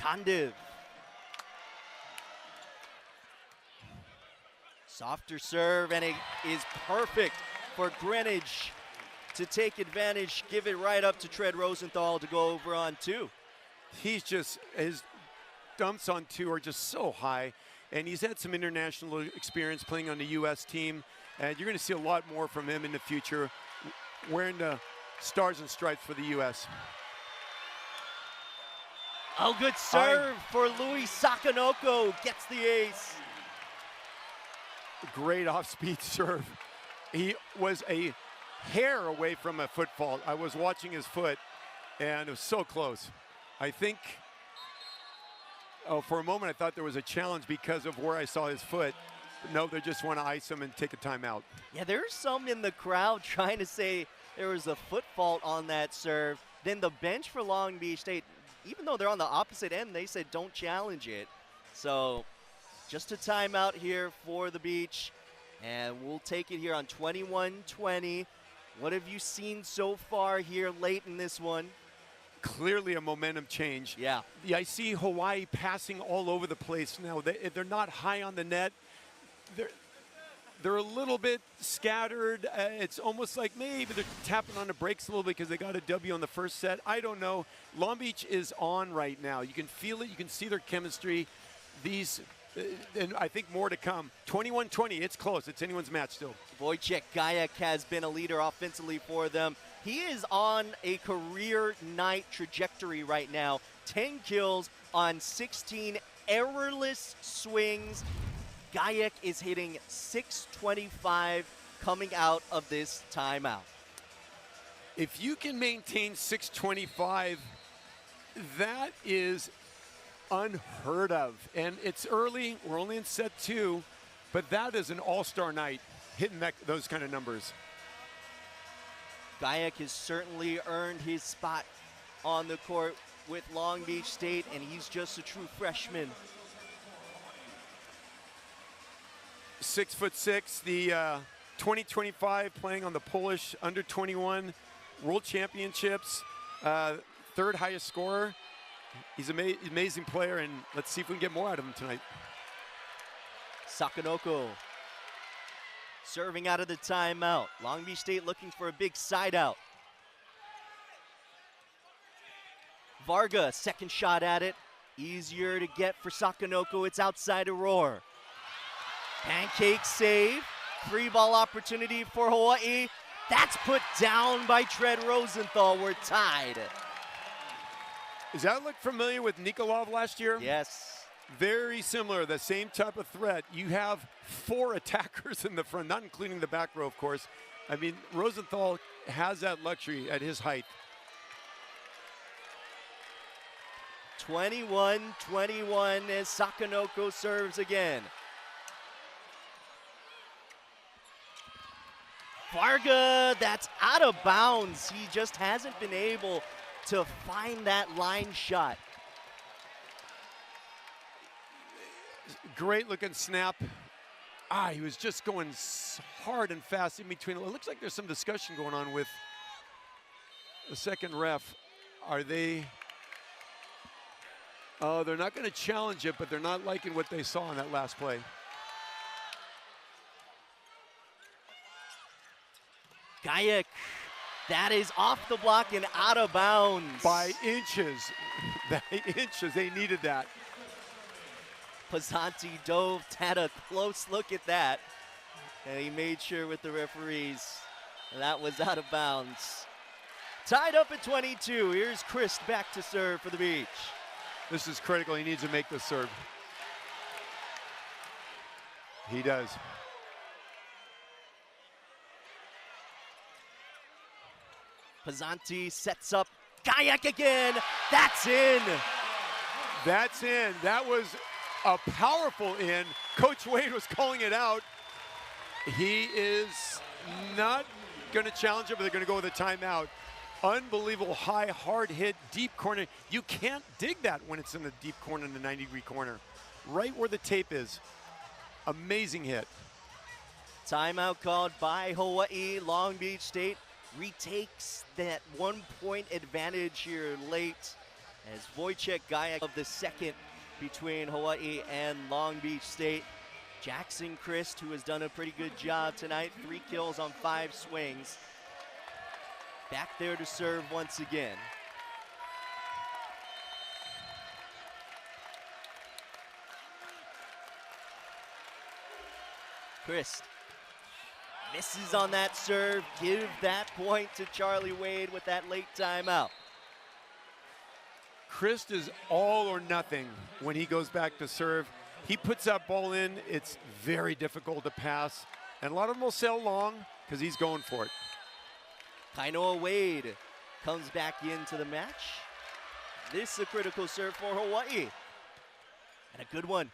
Kondiv. Softer serve, and it is perfect for Greenwich to take advantage, give it right up to Tread Rosenthal to go over on 2. He's just, his dumps on 2 are just so high, and he's had some international experience playing on the U.S. team, and you're going to see a lot more from him in the future, wearing the stars and stripes for the U.S. Oh, good serve for Louis Sakanoko, gets the ace. Great off-speed serve. He was a hair away from a foot fault. I was watching his foot, and it was so close. I think, for a moment I thought there was a challenge because of where I saw his foot. But no, they just want to ice him and take a timeout. Yeah, there's some in the crowd trying to say there was a foot fault on that serve. Then the bench for Long Beach State, even though they're on the opposite end, they said don't challenge it. So just a timeout here for the Beach, and we'll take it here on 21-20. What have you seen so far here late in this one? Clearly a momentum change. Yeah. Yeah, I see Hawaii passing all over the place now. They're not high on the net. They're a little bit scattered. It's almost like maybe they're tapping on the brakes a little bit because they got a W on the first set. I don't know. Long Beach is on right now. You can feel it. You can see their chemistry. And I think more to come. 21-20, it's close. It's anyone's match still. Wojciech Gajek has been a leader offensively for them. He is on a career night trajectory right now. 10 kills on 16 errorless swings. Gajek is hitting .625 coming out of this timeout. If you can maintain .625, that is unheard of. And it's early. We're only in set 2, but that is an all-star night, hitting those kind of numbers. Gajek has certainly earned his spot on the court with Long Beach State, and he's just a true freshman. 6'6", the 2025 playing on the Polish under-21 World Championships, third highest scorer. He's an amazing player, and let's see if we can get more out of him tonight. Sakanoko serving out of the timeout. Long Beach State looking for a big side out. Varga, second shot at it. Easier to get for Sakonoko. It's outside to Roar. Pancake save. Free ball opportunity for Hawaii. That's put down by Tread Rosenthal. We're tied. Does that look familiar with Nikolov last year? Yes. Very similar, the same type of threat. You have 4 attackers in the front, not including the back row, of course. I mean, Rosenthal has that luxury at his height. 21-21 as Sakonoko serves again. Varga, that's out of bounds. He just hasn't been able to find that line shot. Great looking snap. He was just going hard and fast in between. It looks like there's some discussion going on with the second ref. Are they? Oh, they're not going to challenge it, but they're not liking what they saw in that last play. Gajek, that is off the block and out of bounds. By inches. By inches, they needed that. Pizzanti dove, had a close look at that, and he made sure with the referees that was out of bounds. Tied up at 22. Here's Chris back to serve for the Beach. This is critical. He needs to make this serve. He does. Pizzanti sets up. Gajek again. That's in. That's in. That was a powerful in. Coach Wade was calling it out. He is not going to challenge it, but they're going to go with a timeout. Unbelievable high, hard hit, deep corner. You can't dig that when it's in the deep corner, in the 90-degree corner. Right where the tape is. Amazing hit. Timeout called by Hawaii. Long Beach State retakes that 1-point advantage here late as Wojciech Gajek of the second between Hawaii and Long Beach State. Jackson Christ, who has done a pretty good job tonight, 3 kills on 5 swings. Back there to serve once again. Christ misses on that serve. Give that point to Charlie Wade with that late timeout. Christ is all or nothing when he goes back to serve. He puts that ball in. It's very difficult to pass. And a lot of them will sail long because he's going for it. Kainoa Wade comes back into the match. This is a critical serve for Hawaii. And a good one.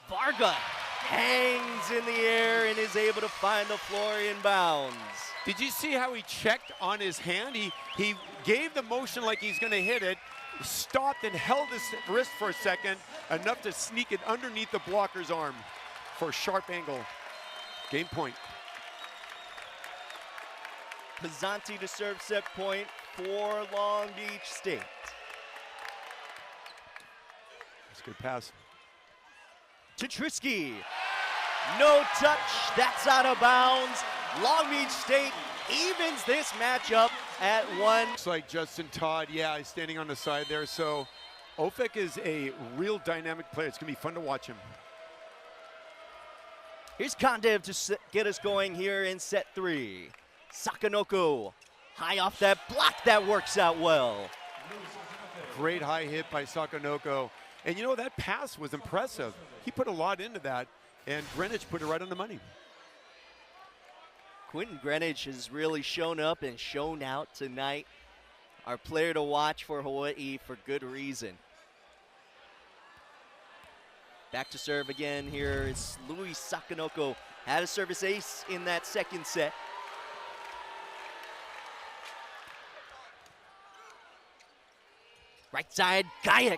Varga hangs in the air and is able to find the floor in bounds. Did you see how he checked on his hand? He gave the motion like he's going to hit it, stopped and held his wrist for a second, enough to sneak it underneath the blocker's arm for a sharp angle. Game point. Pizzanti to serve set point for Long Beach State. That's a good pass. Tetrisky, no touch, that's out of bounds. Long Beach State evens this matchup at 1. Looks like Justin Todd, yeah, he's standing on the side there. So Ofek is a real dynamic player. It's going to be fun to watch him. Here's Kondev to get us going here in set 3. Sakonoko, high off that block, that works out well. Great high hit by Sakonoko. And you know, that pass was impressive. He put a lot into that, and Greenwich put it right on the money. Quentin Greenwich has really shown up and shown out tonight. Our player to watch for Hawaii for good reason. Back to serve again here is Luis Sakonoko. Had a service ace in that second set. Right side, Gajek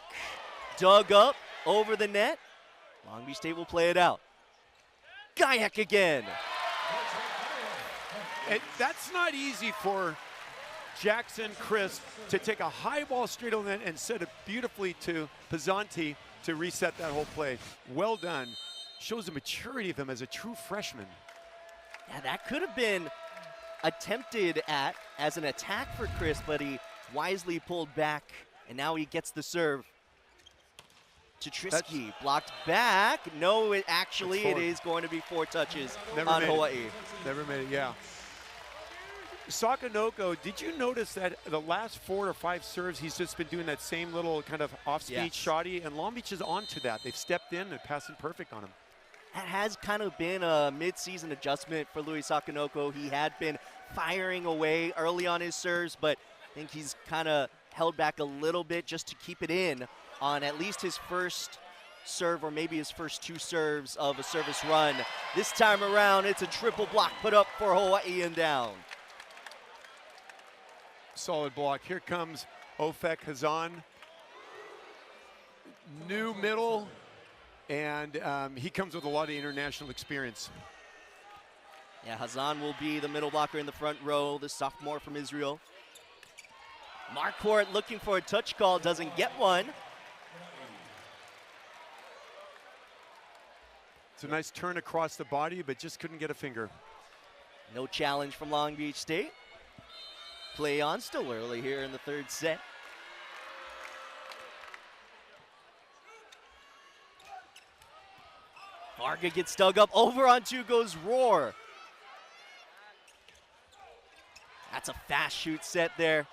dug up over the net. Long Beach State will play it out. Gajek again. And that's not easy for Jackson Chris to take a high ball straight on that and set it beautifully to Pizzanti to reset that whole play. Well done. Shows the maturity of him as a true freshman. Yeah, that could have been attempted at as an attack for Chris, but he wisely pulled back, and now he gets the serve. Trisky blocked back. No, it is going to be 4 touches on Hawaii. Never made it, yeah. Sakanoko, did you notice that the last 4 or 5 serves, he's just been doing that same little kind of off-speed shotty, and Long Beach is onto that. They've stepped in and passing perfect on him. That has kind of been a mid-season adjustment for Louis Sakanoko. He had been firing away early on his serves, but I think he's kind of held back a little bit just to keep it in on at least his first serve, or maybe his first 2 serves of a service run. This time around, it's a triple block put up for Hawaii and down. Solid block. Here comes Ofek Hazan. New middle, and he comes with a lot of international experience. Yeah, Hazan will be the middle blocker in the front row, the sophomore from Israel. Marquardt looking for a touch call, doesn't get one. It's a nice turn across the body, but just couldn't get a finger. No challenge from Long Beach State. Play on, still early here in the 3rd set. Varga gets dug up, over on 2 goes Rohr. That's a fast shoot set there.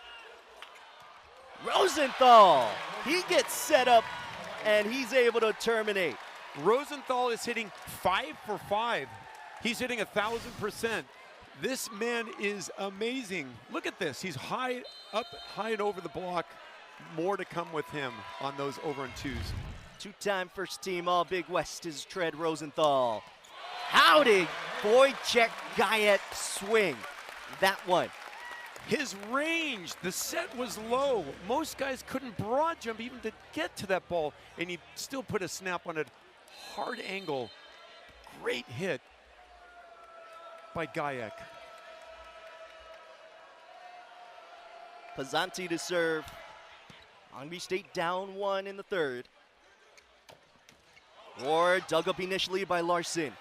Rosenthal, he gets set up and he's able to terminate. Rosenthal is hitting 5 for 5. He's hitting 1,000%. This man is amazing. Look at this. He's high up, high and over the block. More to come with him on those over and 2s. 2-time first team All Big West is Tread Rosenthal. How did Wojciech Gajek swing that one? His range, the set was low. Most guys couldn't broad jump even to get to that ball, and he still put a snap on it. Hard angle, great hit by Gajek. Pizzanti to serve. Long Beach State down 1 in the 3rd. Rohr dug up initially by Larson.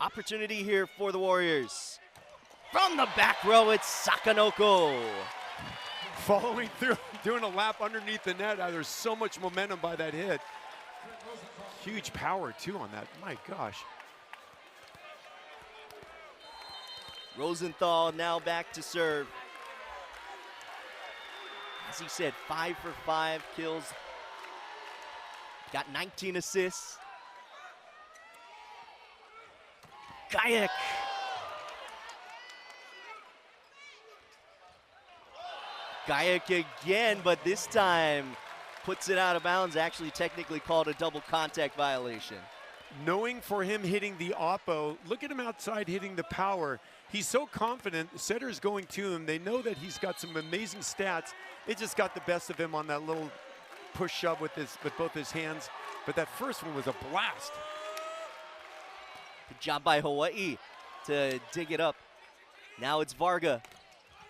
Opportunity here for the Warriors. From the back row, it's Sakanoko. Following through, doing a lap underneath the net. There's so much momentum by that hit. Huge power, too, on that. My gosh. Rosenthal now back to serve. As he said, 5 for 5 kills. Got 19 assists. Gajek. Gajek again, but this time puts it out of bounds. Actually technically called a double contact violation. Knowing for him hitting the oppo, look at him outside hitting the power. He's so confident, the setter's going to him. They know that he's got some amazing stats. It just got the best of him on that little push shove with both his hands. But that first one was a blast. Good job by Hawaii to dig it up. Now it's Varga.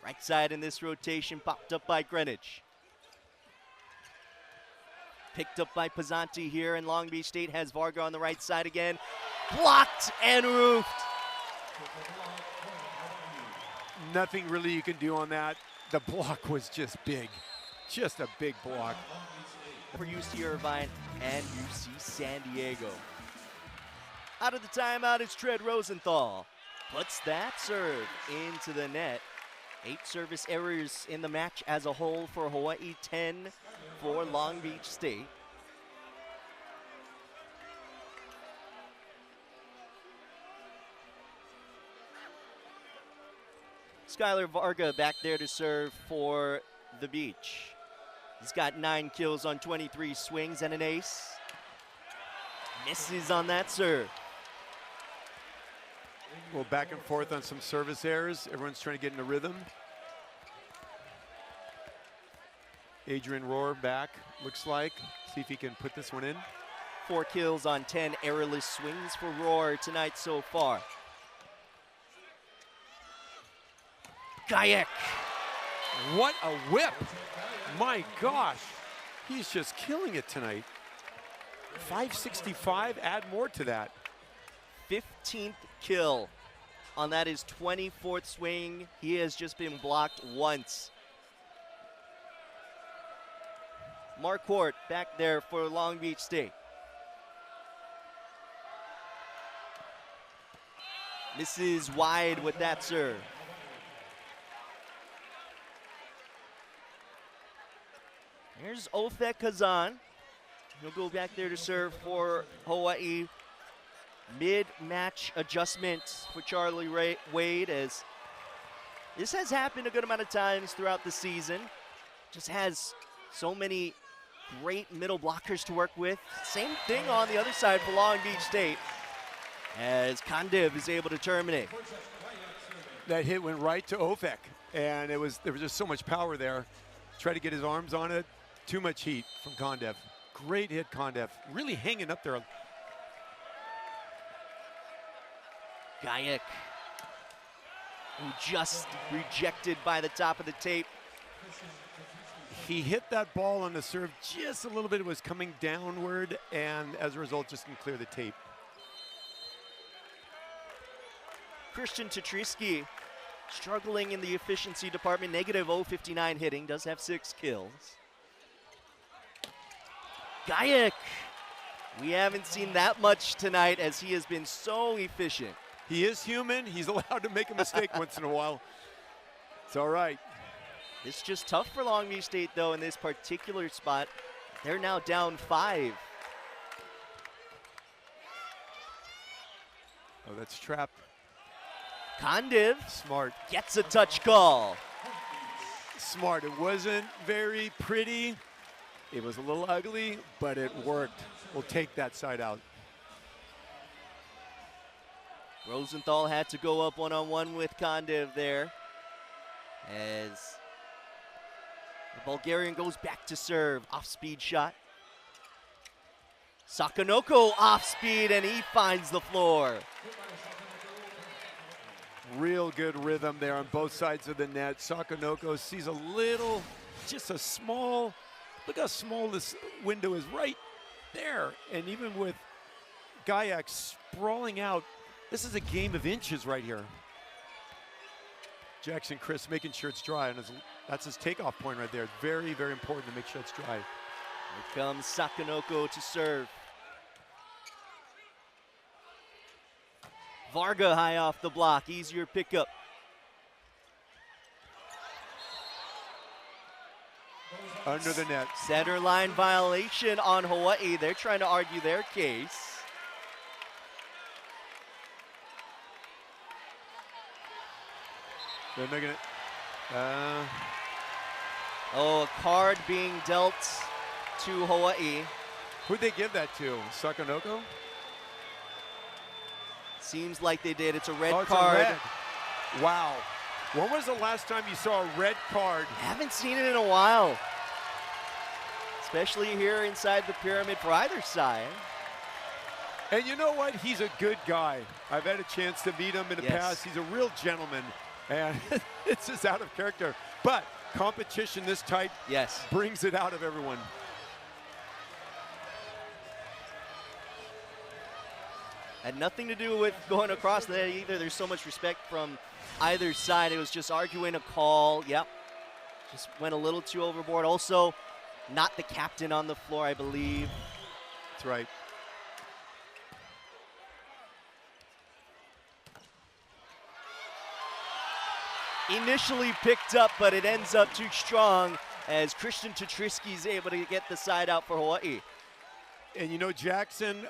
Right side in this rotation, popped up by Greenwich. Picked up by Pizzanti here, and Long Beach State has Varga on the right side again. Blocked and roofed. Nothing really you can do on that. The block was just big. Just a big block. For UC Irvine and UC San Diego. Out of the timeout, it's Tread Rosenthal. Puts that serve into the net. 8 service errors in the match as a whole for Hawaii, 10 for Long Beach State. Skylar Varga back there to serve for the Beach. He's got 9 kills on 23 swings and an ace. Misses on that serve. Well, back and forth on some service errors. Everyone's trying to get in a rhythm. Adrian Rohr back, looks like. See if he can put this one in. 4 kills on 10 errorless swings for Rohr tonight so far. Gajek. What a whip. My gosh. He's just killing it tonight. 565, add more to that. 15th kill on that, his 24th swing. He has just been blocked once. Marquardt back there for Long Beach State. Misses wide with that serve. Here's Ofek Kazan. He'll go back there to serve for Hawaii. Mid-match adjustment for Charlie Wade, as this has happened a good amount of times throughout the season. Just has so many great middle blockers to work with. Same thing on the other side for Long Beach State, as Kandiv is able to terminate. That hit went right to Ofek, and there was just so much power there. Tried to get his arms on it. Too much heat from Kandiv. Great hit, Kandiv. Really hanging up there. Gajek, who just rejected by the top of the tape. He hit that ball on the serve just a little bit. It was coming downward, and as a result, just didn't clear the tape. Christian Tatrisky struggling in the efficiency department, negative 059 hitting, does have 6 kills. Gajek, we haven't seen that much tonight, as he has been so efficient. He is human. He's allowed to make a mistake once in a while. It's all right. It's just tough for Long Beach State, though, in this particular spot. They're now down 5. Oh, that's trapped. Kandiv Smart. gets a touch call. Smart. It wasn't very pretty. It was a little ugly, but it worked. We'll take that side out. Rosenthal had to go up one-on-one with Kandiv there, as the Bulgarian goes back to serve. Off-speed shot. Sakanoko off-speed, and he finds the floor. Real good rhythm there on both sides of the net. Sakanoko sees a little, just a small, look how small this window is right there. And even with Gajek sprawling out, this is a game of inches right here. Jackson Chris making sure it's dry, and that's his takeoff point right there. Very, very important to make sure it's dry. Here comes Sakanoko to serve. Varga high off the block, easier pickup. Under the net. Center line violation on Hawaii. They're trying to argue their case. They're making it. Oh, a card being dealt to Hawaii. Who'd they give that to? Sakanoko? Seems like they did. It's a red It's card. a red. Wow. When was the last time you saw a red card? Haven't seen it in a while. Especially here inside the pyramid for either side. And you know what? He's a good guy. I've had a chance to meet him in the past. He's a real gentleman. And it's just out of character. But competition this tight brings it out of everyone. Had nothing to do with going across the net either. There's so much respect from either side. It was just arguing a call. Yep. Just went a little too overboard. Also, not the captain on the floor, I believe. That's right. Initially picked up, but it ends up too strong, as Christian Tatrisky is able to get the side out for Hawaii. And you know, Jackson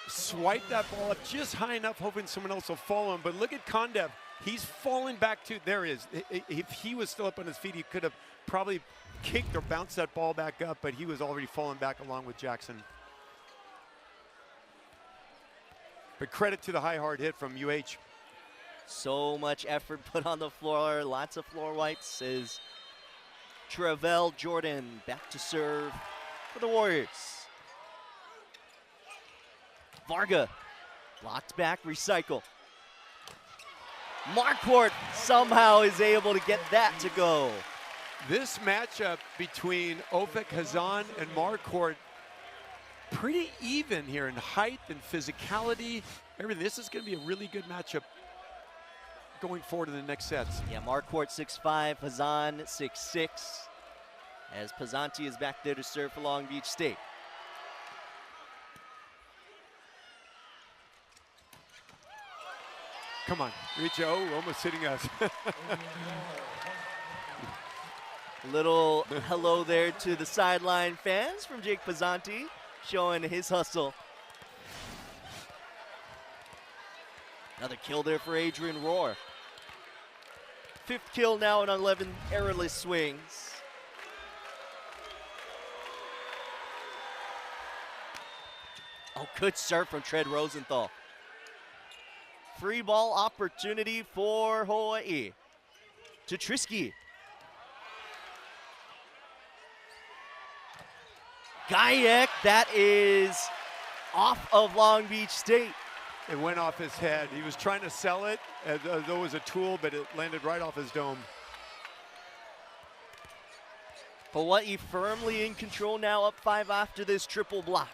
swiped that ball up just high enough, hoping someone else will follow him. But look at Kandiv. He's falling back to, there he is. If he was still up on his feet, he could have probably kicked or bounced that ball back up, but he was already falling back along with Jackson. But credit to the high hard hit from UH. So much effort put on the floor, lots of floor wipes, as Travell Jordan back to serve for the Warriors. Varga blocked back, recycle. Marquardt somehow is able to get that to go. This matchup between Ofek Kazan and Marquardt, pretty even here in height and physicality, everything. This is going to be a really good matchup going forward in the next sets. Yeah, Marquardt 6'5", Hazan 6'6". as Pizzanti is back there to serve for Long Beach State. Come on, reach. Oh, almost hitting us. Little hello there to the sideline fans from Jake Pizzanti, showing his hustle. Another kill there for Adrian Rohr. 5th kill now on 11 errorless swings. Oh, good serve from Tread Rosenthal. Free ball opportunity for Hawaii. To Trisky. Gajek, that is off of Long Beach State. It went off his head. He was trying to sell it as though it was a tool, but it landed right off his dome. Hawaii firmly in control now, up 5 after this triple block.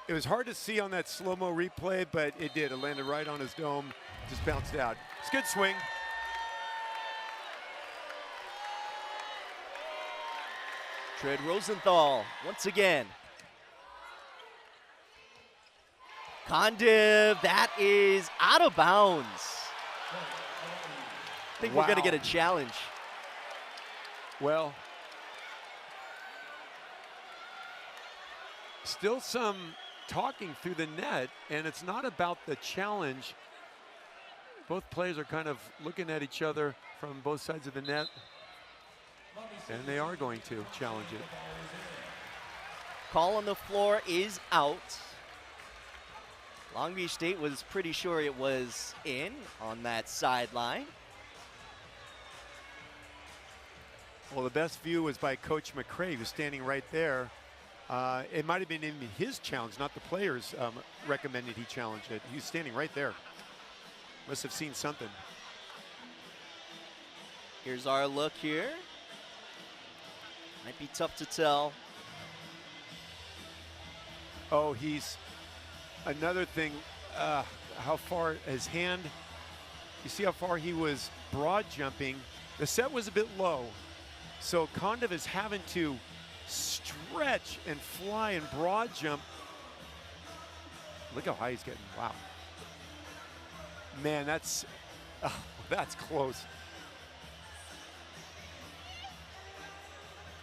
It was hard to see on that slow-mo replay, but it did. It landed right on his dome, just bounced out. It's a good swing. Tread Rosenthal once again. Kondiv, that is out of bounds. I think we're going to get a challenge. Well, still some talking through the net, and it's not about the challenge. Both players are kind of looking at each other from both sides of the net, and they are going to challenge it. Call on the floor is out. Long Beach State was pretty sure it was in on that sideline. Well, the best view was by Coach McCray, who's standing right there. It might have been even his challenge, not the players recommended he challenge it. He's standing right there. Must have seen something. Here's our look here. Might be tough to tell. Oh, he's another thing. How far his hand, you see how far he was broad jumping. The set was a bit low. So Kondiv is having to stretch and fly and broad jump. Look how high he's getting. Wow. Man, that's close.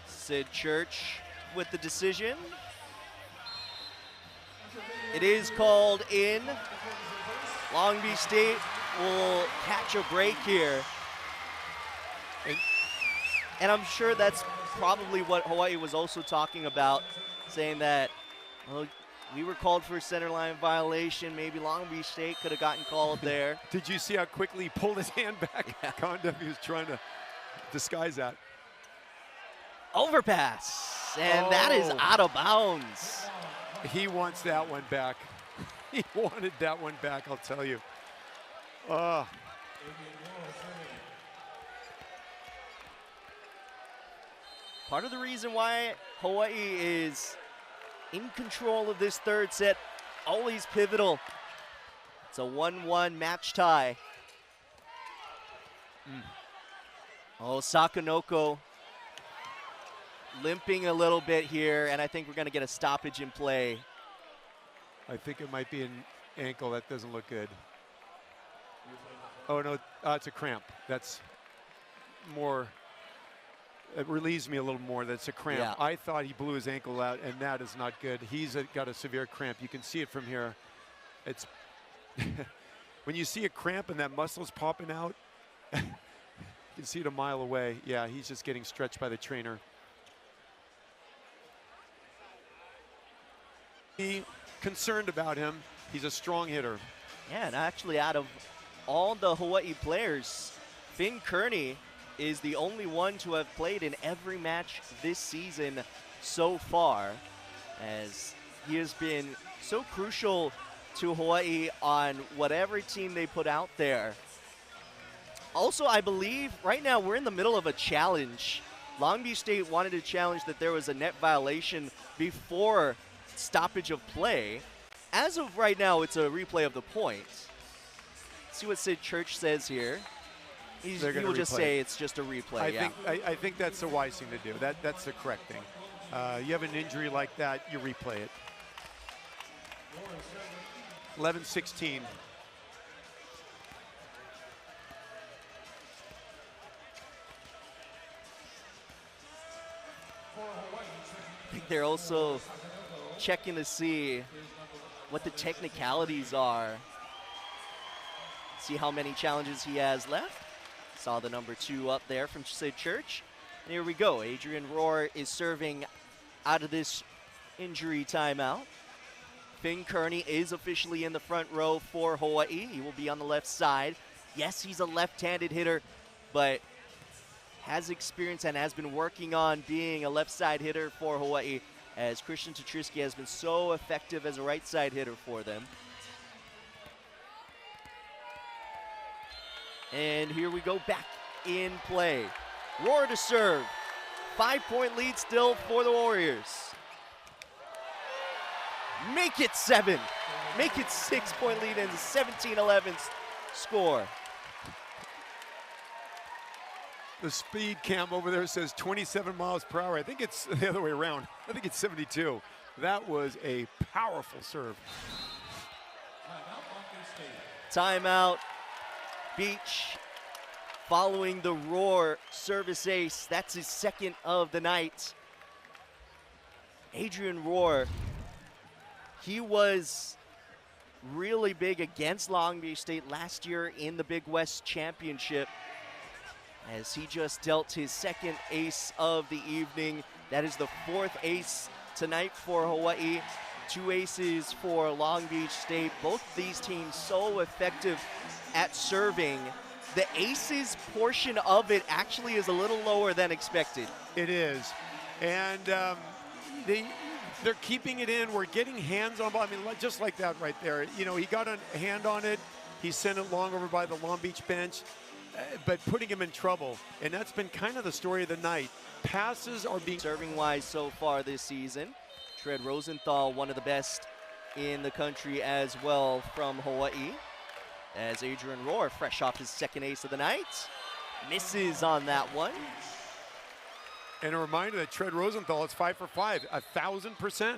Sid Church with the decision. It is called in. Long Beach State will catch a break here. And I'm sure that's probably what Hawaii was also talking about, saying that, well, we were called for a center line violation. Maybe Long Beach State could have gotten called there. Did you see how quickly he pulled his hand back? Yeah. Kondiv, he was trying to disguise that. Overpass, and that is out of bounds. He wants that one back. He wanted that one back, I'll tell you. Part of the reason why Hawaii is in control of this third set, always pivotal. It's a 1-1 match tie. Oh, Sakanoko limping a little bit here, and I think we're going to get a stoppage in play. I think it might be an ankle. That doesn't look good. Oh, no, it's a cramp. That's more, it relieves me a little more. That's a cramp. Yeah. I thought he blew his ankle out, and that is not good. He's got a severe cramp. You can see it from here. It's when you see a cramp and that muscle's popping out, you can see it a mile away. Yeah, he's just getting stretched by the trainer. Concerned about him. He's a strong hitter. Yeah, and actually out of all the Hawaii players, Finn Kearney is the only one to have played in every match this season so far, as he has been so crucial to Hawaii on whatever team they put out there. Also, I believe right now we're in the middle of a challenge. Long Beach State wanted to challenge that there was a net violation before stoppage of play. As of right now, it's a replay of the point. See what Sid Church says here. He they're going to will just replay say it. it's just a replay. I think that's the wise thing to do. That's the correct thing. You have an injury like that, you replay it. 11-16. I think they're also checking to see what the technicalities are. See how many challenges he has left. Saw the number 2 up there from Sid Church. And here we go. Adrian Rohr is serving out of this injury timeout. Finn Kearney is officially in the front row for Hawaii. He will be on the left side. Yes, he's a left-handed hitter, but has experience and has been working on being a left side hitter for Hawaii, as Christian Tetrisky has been so effective as a right side hitter for them. And here we go, back in play. Rohr to serve. 5-point lead still for the Warriors. Make it 7. Make it 6-point lead and 17-11 score. The speed cam over there says 27 miles per hour. I think it's the other way around. I think it's 72. That was a powerful serve. Timeout. Beach following the Rohr service ace. That's his second of the night. Adrian Rohr, he was really big against Long Beach State last year in the Big West Championship, as he just dealt his second ace of the evening. That is the 4th ace tonight for Hawaii. 2 aces for Long Beach State. Both of these teams so effective at serving. The aces portion of it actually is a little lower than expected. It is. And they're keeping it in. We're getting hands on ball. I mean, just like that right there. You know, he got a hand on it. He sent it long over by the Long Beach bench, but putting him in trouble. And that's been kind of the story of the night. Passes are being... Serving-wise so far this season, Tread Rosenthal, one of the best in the country as well from Hawaii. As Adrian Rohr, fresh off his second ace of the night, misses on that one. And a reminder that Tread Rosenthal is 5 for 5, 1,000%.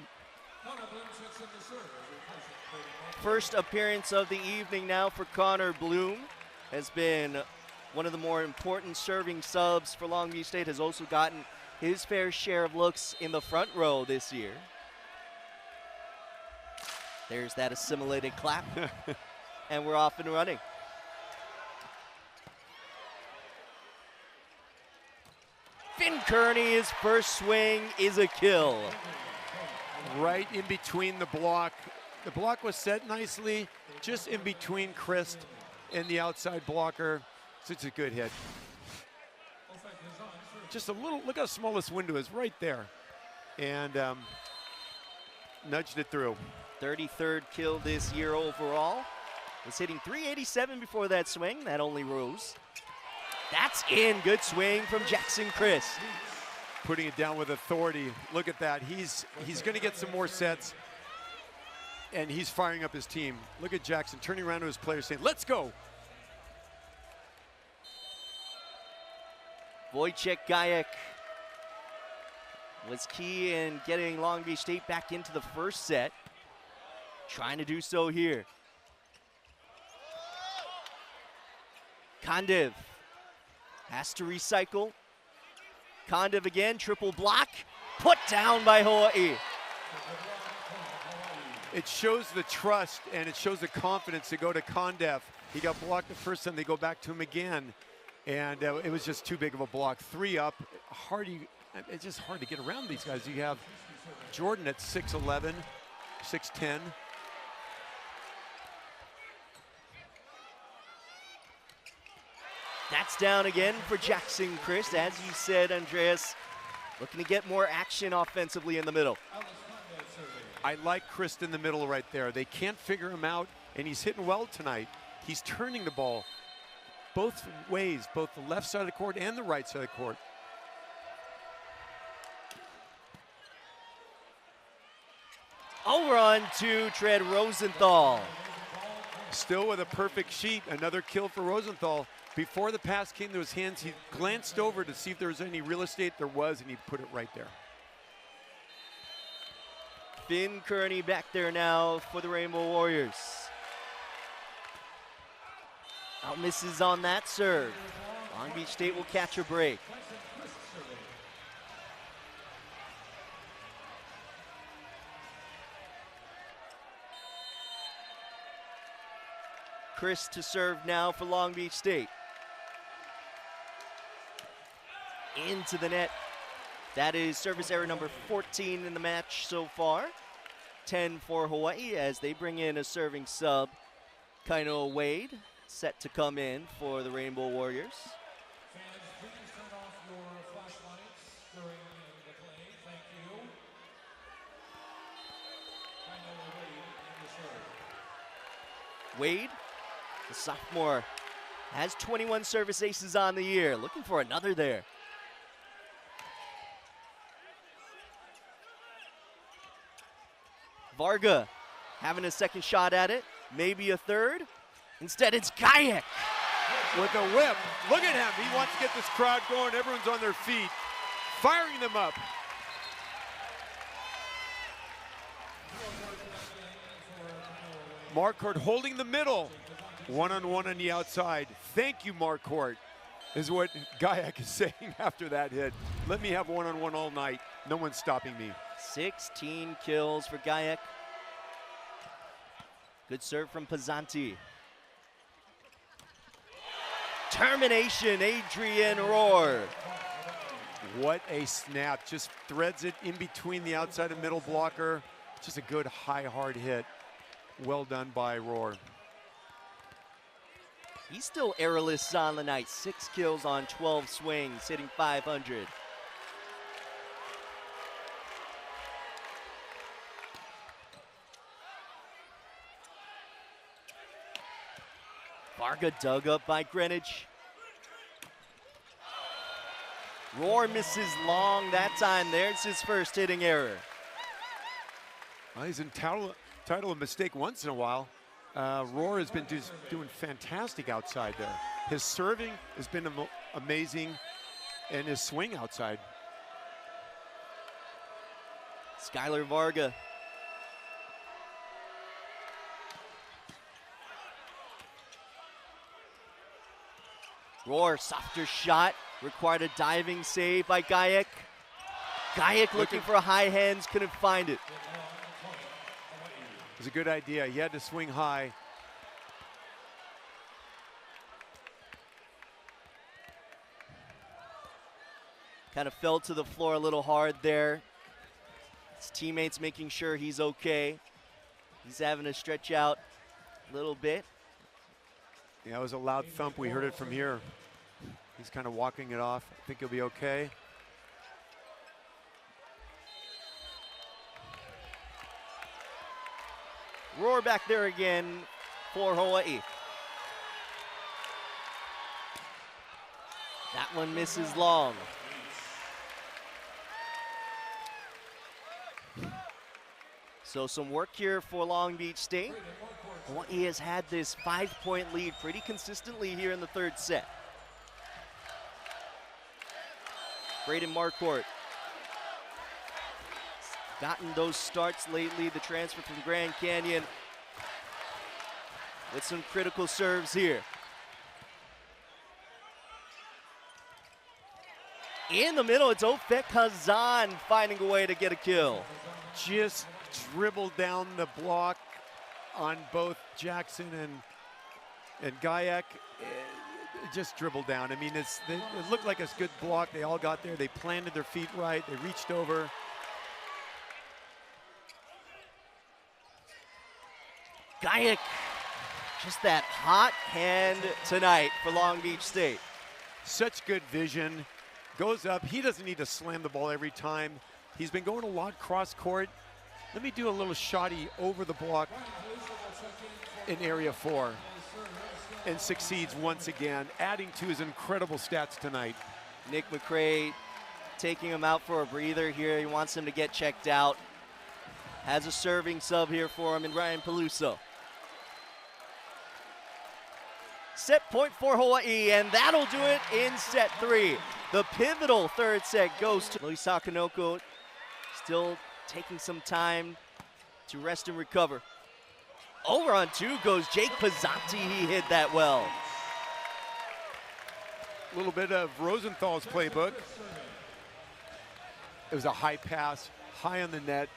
First appearance of the evening now for Connor Bloom. Has been one of the more important serving subs for Long Beach State. Has also gotten his fair share of looks in the front row this year. There's that assimilated clap. And we're off and running. Finn Kearney, his first swing is a kill. Right in between the block. The block was set nicely, just in between Christ and the outside blocker. Such a good hit. Just a little, look how small this window is, right there. And nudged it through. 33rd kill this year overall. Was hitting 387 before that swing. That only rose. That's in. Good swing from Jackson Chris. Putting it down with authority. Look at that. He's going to get some more sets. And he's firing up his team. Look at Jackson turning around to his players saying, let's go. Wojciech Gajek was key in getting Long Beach State back into the first set. Trying to do so here. Kondev has to recycle. Kondev again, triple block. Put down by Hawaii. It shows the trust and it shows the confidence to go to Kondev. He got blocked the first time, they go back to him again. And it was just too big of a block. 3 up, it's just hard to get around these guys. You have Jordan at 6'11", 6'10". That's down again for Jackson Chris. As you said, Andreas, looking to get more action offensively in the middle. I like Chris in the middle right there. They can't figure him out, and he's hitting well tonight. He's turning the ball both ways, both the left side of the court and the right side of the court. Over on to Tread Rosenthal. Still with a perfect sheet, another kill for Rosenthal. Before the pass came to his hands, he glanced over to see if there was any real estate. There was, and he put it right there. Finn Kearney back there now for the Rainbow Warriors. Out misses on that serve. Long Beach State will catch a break. Chris to serve now for Long Beach State. Into the net. That is service error number 14 in the match so far. 10 for Hawaii as they bring in a serving sub. Kaino Wade set to come in for the Rainbow Warriors. Fans, please turn off your flashlights during the play. Thank you. Wade, the sophomore, has 21 service aces on the year. Looking for another there. Varga having a second shot at it, maybe a third. Instead, it's Gajek. With a whip. Look at him. He wants to get this crowd going. Everyone's on their feet, firing them up. Marquardt holding the middle. One-on-one on the outside. Thank you, Marquardt, is what Gajek is saying after that hit. Let me have one-on-one all night. No one's stopping me. 16 kills for Gajek. Good serve from Pizzanti. Termination, Adrian Rohr. What a snap. Just threads it in between the outside and middle blocker. Just a good high, hard hit. Well done by Rohr. He's still errorless on the night. 6 kills on 12 swings, hitting .500. Varga dug up by Greenwich. Rohr misses long that time. There's his first hitting error. Well, he's entitled a mistake once in a while. Rohr has been doing fantastic outside there. His serving has been amazing, and his swing outside. Skylar Varga. Rohr, softer shot, required a diving save by Gajek. Gajek looking for a high hands, couldn't find it. It was a good idea. He had to swing high. Kind of fell to the floor a little hard there. His teammates making sure he's okay. He's having to stretch out a little bit. Yeah, it was a loud thump. We heard it from here. He's kind of walking it off. I think he'll be okay. Rohr back there again for Hawaii. That one misses long. So some work here for Long Beach State. Hawaii has had this 5-point lead pretty consistently here in the third set. Braden Marquardt. Gotten those starts lately, the transfer from Grand Canyon, with some critical serves here. In the middle, it's Ofek Hazan finding a way to get a kill. Just dribbled down the block on both Jackson and Gajek. Just dribbled down. I mean, it looked like a good block. They all got there. They planted their feet right. They reached over. Gajek, just that hot hand tonight for Long Beach State. Such good vision. Goes up. He doesn't need to slam the ball every time. He's been going a lot cross court. Let me do a little shotty over the block in area 4. And succeeds once again, adding to his incredible stats tonight. Nick McCray taking him out for a breather here. He wants him to get checked out. Has a serving sub here for him in Ryan Peluso. set point for Hawaii, and that'll do it in set 3. The pivotal third set goes to Luis Hakanoko, still taking some time to rest and recover. Over on 2 goes Jake Pizzanti. He hit that well. A little bit of Rosenthal's playbook. It was a high pass, high on the net.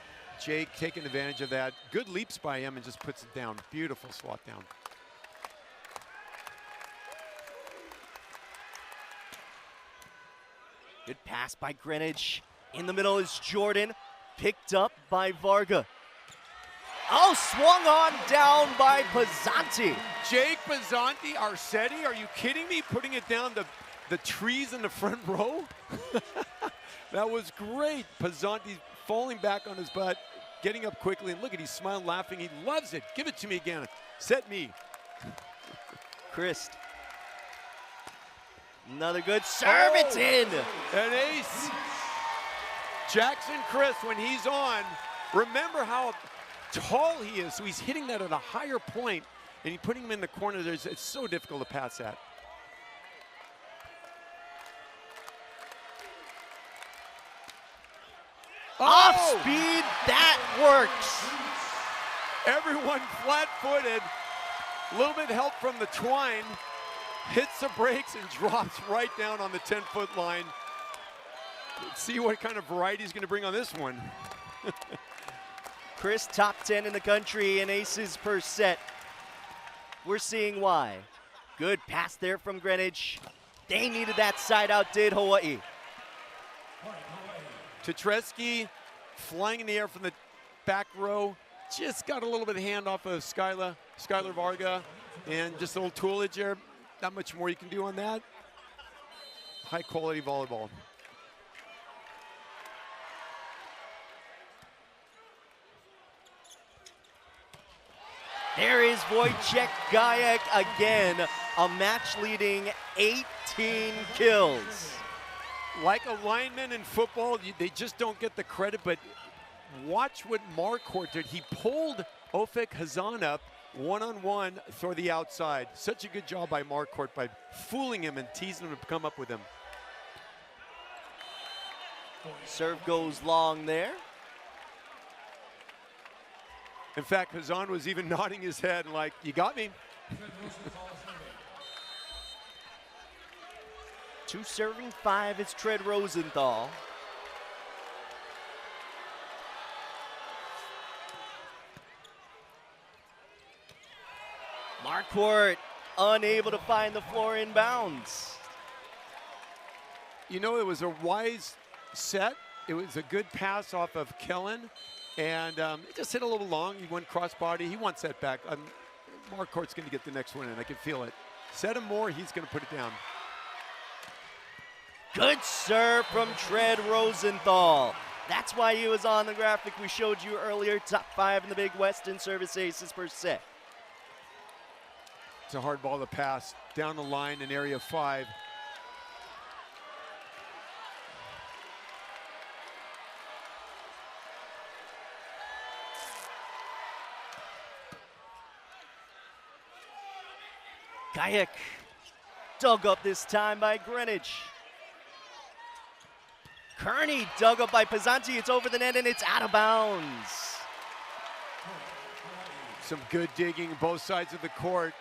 Jake taking advantage of that. Good leaps by him and just puts it down. Beautiful slot down. Good pass by Greenwich. In the middle is Jordan, picked up by Varga. Oh, swung on down by Pizzanti. Jake Pizzanti, Arcetti, are you kidding me? Putting it down the trees in the front row? That was great. Pizzanti falling back on his butt, getting up quickly, and look at he's smiling, laughing. He loves it. Give it to me again. Set me. Christ. Another good serve. It's in. An ace. Jackson Chris, when he's on, remember how tall he is, so he's hitting that at a higher point, and he's putting him in the corner. It's so difficult to pass that. Off speed, that works. Everyone flat-footed. A little bit help from the twine. Hits the brakes and drops right down on the 10-foot line. Let's see what kind of variety he's going to bring on this one. Chris, top 10 in the country in aces per set. We're seeing why. Good pass there from Greenwich. They needed that side out, did Hawaii. Tetreski flying in the air from the back row. Just got a little bit of hand off of Skylar Varga. And just a little toolage there. Not much more you can do on that. High quality volleyball. There is Wojciech Gajek again, a match-leading 18 kills. Like a lineman in football, they just don't get the credit, but watch what Marquardt did. He pulled Ofek Hazan up one-on-one for the outside. Such a good job by Marquardt by fooling him and teasing him to come up with him. Serve goes long there. In fact, Hazan was even nodding his head like, you got me. 2 serving 5, it's Tread Rosenthal. Marquardt unable to find the floor inbounds. You know, it was a wise set. It was a good pass off of Kellen. And it just hit a little long. He went crossbody. He wants that back. Marquardt's going to get the next one in. I can feel it. Set him more, he's going to put it down. Good serve from Tread Rosenthal. That's why he was on the graphic we showed you earlier. Top 5 in the Big West in service aces per set. It's a hard ball to pass down the line in area 5. Gajek dug up this time by Greenwich. Kearney dug up by Pizzanti. It's over the net and it's out of bounds. Some good digging both sides of the court.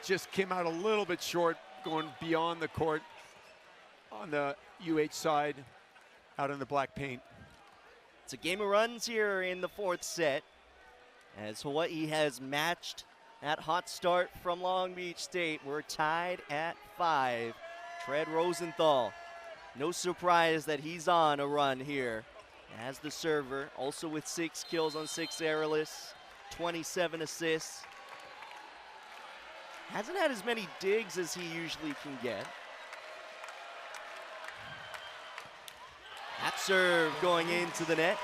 Just came out a little bit short, going beyond the court on the UH side, out in the black paint. It's a game of runs here in the 4th set, as Hawaii has matched that hot start from Long Beach State. We're tied at 5. Tread Rosenthal, no surprise that he's on a run here as the server, also with 6 kills on 6 errorless, 27 assists. Hasn't had as many digs as he usually can get. That serve going into the net.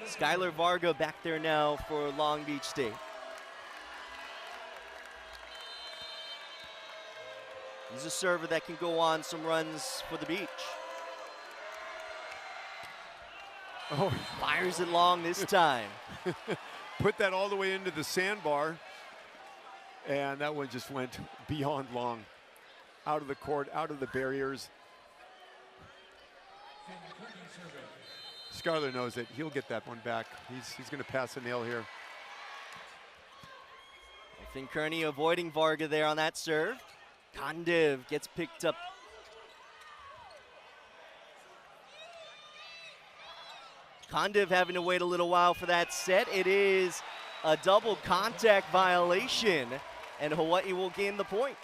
Skylar Varga back there now for Long Beach State. He's a server that can go on some runs for the beach. Oh, Fires it long this time. put that all the way into the sandbar. And that one just went beyond long. Out of the court, out of the barriers. Schuyler knows it. He'll get that one back. He's going to pass a nail here. Kearney avoiding Varga there on that serve. Kondiv gets picked up. Kondiv having to wait a little while for that set. It is a double contact violation, and Hawaii will gain the point.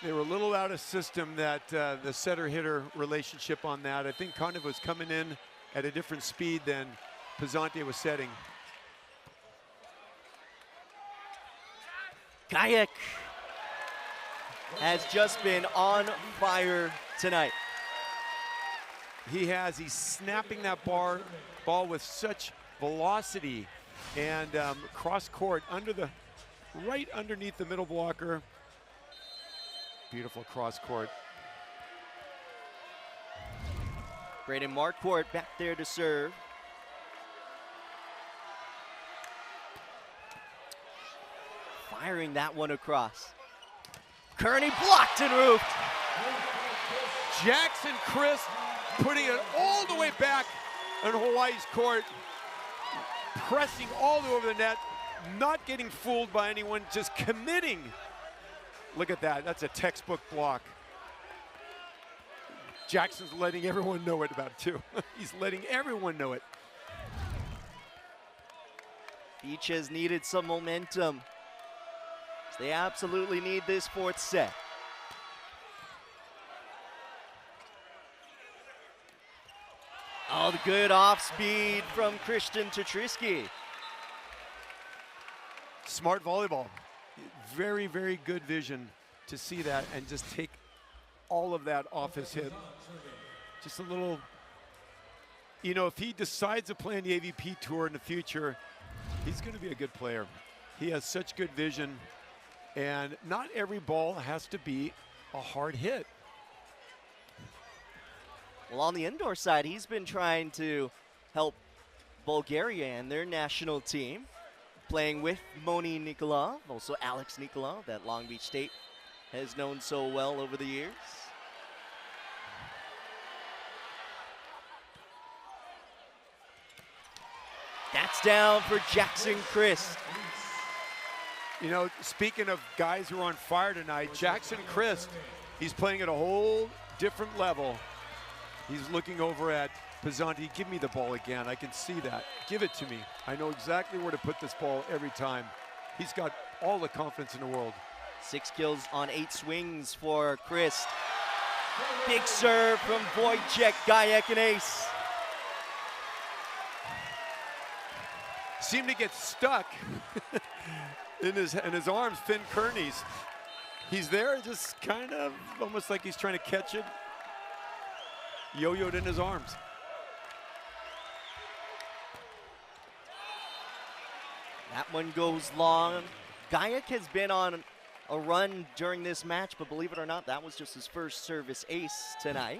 They were a little out of system, that the setter-hitter relationship on that. I think Kondiv was coming in at a different speed than Pizzante was setting. Gajek has just been on fire tonight. He's snapping that ball with such velocity, and cross court right underneath the middle blocker. Beautiful cross court. Braden Marquardt back there to serve. Firing that one across. Kearney blocked and roofed. Jackson Chris putting it all the way back on Hawaii's court, pressing all the way over the net, not getting fooled by anyone, just committing. Look at that, that's a textbook block. Jackson's letting everyone know it about it too. He's letting everyone know it. Beach has needed some momentum. They absolutely need this fourth set. Oh, the good off speed from Christian Tatrisky. Smart volleyball. Very, very good vision to see that and just take all of that off his hip. Just a little, if he decides to play in the AVP Tour in the future, he's going to be a good player. He has such good vision, and not every ball has to be a hard hit. Well, on the indoor side, he's been trying to help Bulgaria and their national team, playing with Moni Nikolov, also Alex Nikolov, that Long Beach State has known so well over the years. That's down for Jackson Christ. Speaking of guys who are on fire tonight, Jackson Christ, he's playing at a whole different level. He's looking over at Pizzante. Give me the ball again. I can see that. Give it to me. I know exactly where to put this ball every time. He's got all the confidence in the world. 6 kills on 8 swings for Christ. Big serve from Wojciech, Gajek, and ace. Seemed to get stuck in his arms, Finn Kearney's. He's there, just kind of almost like he's trying to catch it. Yo-yoed in his arms. That one goes long. Gajek has been on a run during this match, but believe it or not, that was just his first service ace tonight.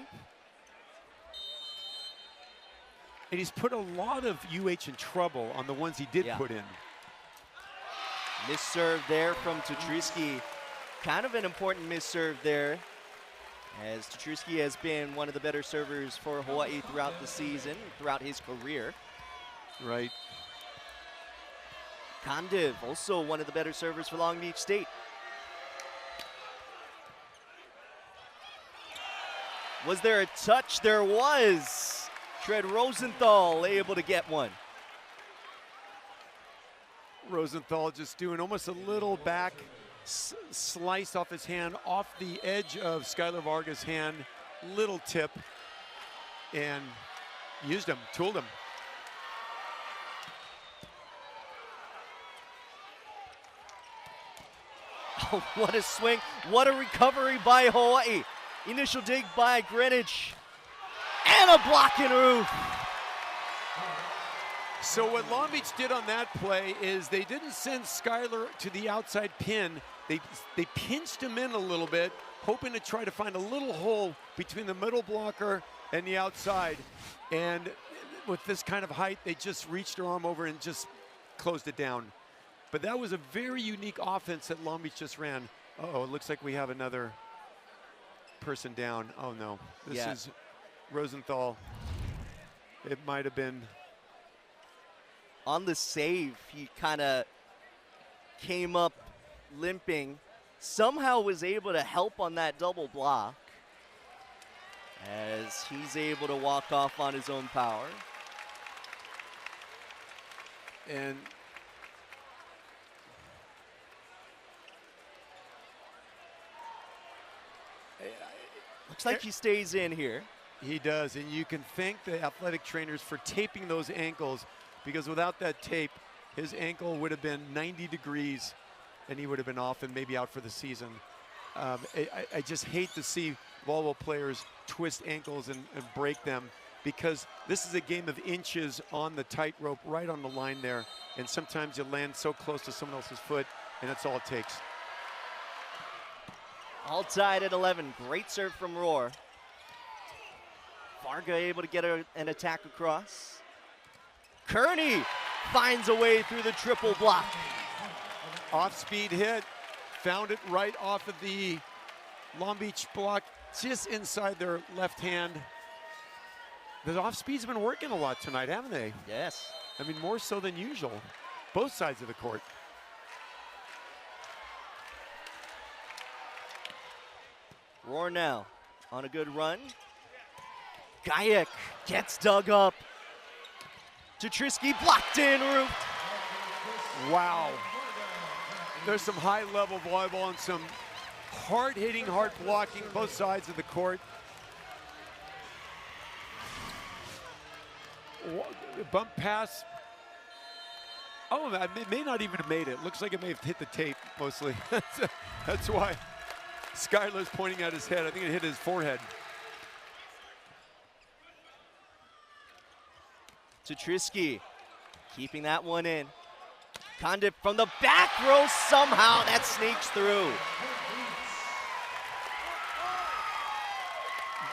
And he's put a lot of UH in trouble on the ones he did put in. Misserve there from Tatrisky. Kind of an important misserve there, as Tatrisky has been one of the better servers for Hawaii throughout the season, throughout his career. Right. Kondiv, also one of the better servers for Long Beach State. Was there a touch? There was. Tread Rosenthal able to get one. Rosenthal just doing almost a little back slice off his hand, off the edge of Skylar Varga's hand, little tip, and used him, tooled him. Oh, what a swing. What a recovery by Hawaii. Initial dig by Greenwich. And a block and roof. So what Long Beach did on that play is they didn't send Skylar to the outside pin. They pinched him in a little bit, hoping to try to find a little hole between the middle blocker and the outside. And with this kind of height, they just reached their arm over and just closed it down. But that was a very unique offense that Long Beach just ran. Uh-oh, it looks like we have another person down. Oh no, this is Rosenthal. It might have been. On the save, he kind of came up limping, somehow was able to help on that double block as he's able to walk off on his own power. And looks like he stays in here. He does, and you can thank the athletic trainers for taping those ankles, because without that tape, his ankle would have been 90 degrees and he would have been off and maybe out for the season. I just hate to see volleyball players twist ankles and break them, because this is a game of inches on the tightrope, right on the line there, and sometimes you land so close to someone else's foot, and that's all it takes. All tied at 11. Great serve from Rohr. Varga able to get an attack across. Kearney finds a way through the triple block. Off-speed hit, found it right off of the Long Beach block, just inside their left hand. The off-speed's been working a lot tonight, haven't they? Yes. I mean, more so than usual, both sides of the court. Rohr now on a good run. Gajek gets dug up. Tetrisky blocked in. Wow. There's some high-level volleyball and some hard-hitting, hard blocking, both sides of the court. Bump pass. Oh, it may not even have made it. Looks like it may have hit the tape mostly. That's why Skyler's pointing at his head. I think it hit his forehead. Tetrisky keeping that one in. Condit from the back row, somehow that sneaks through.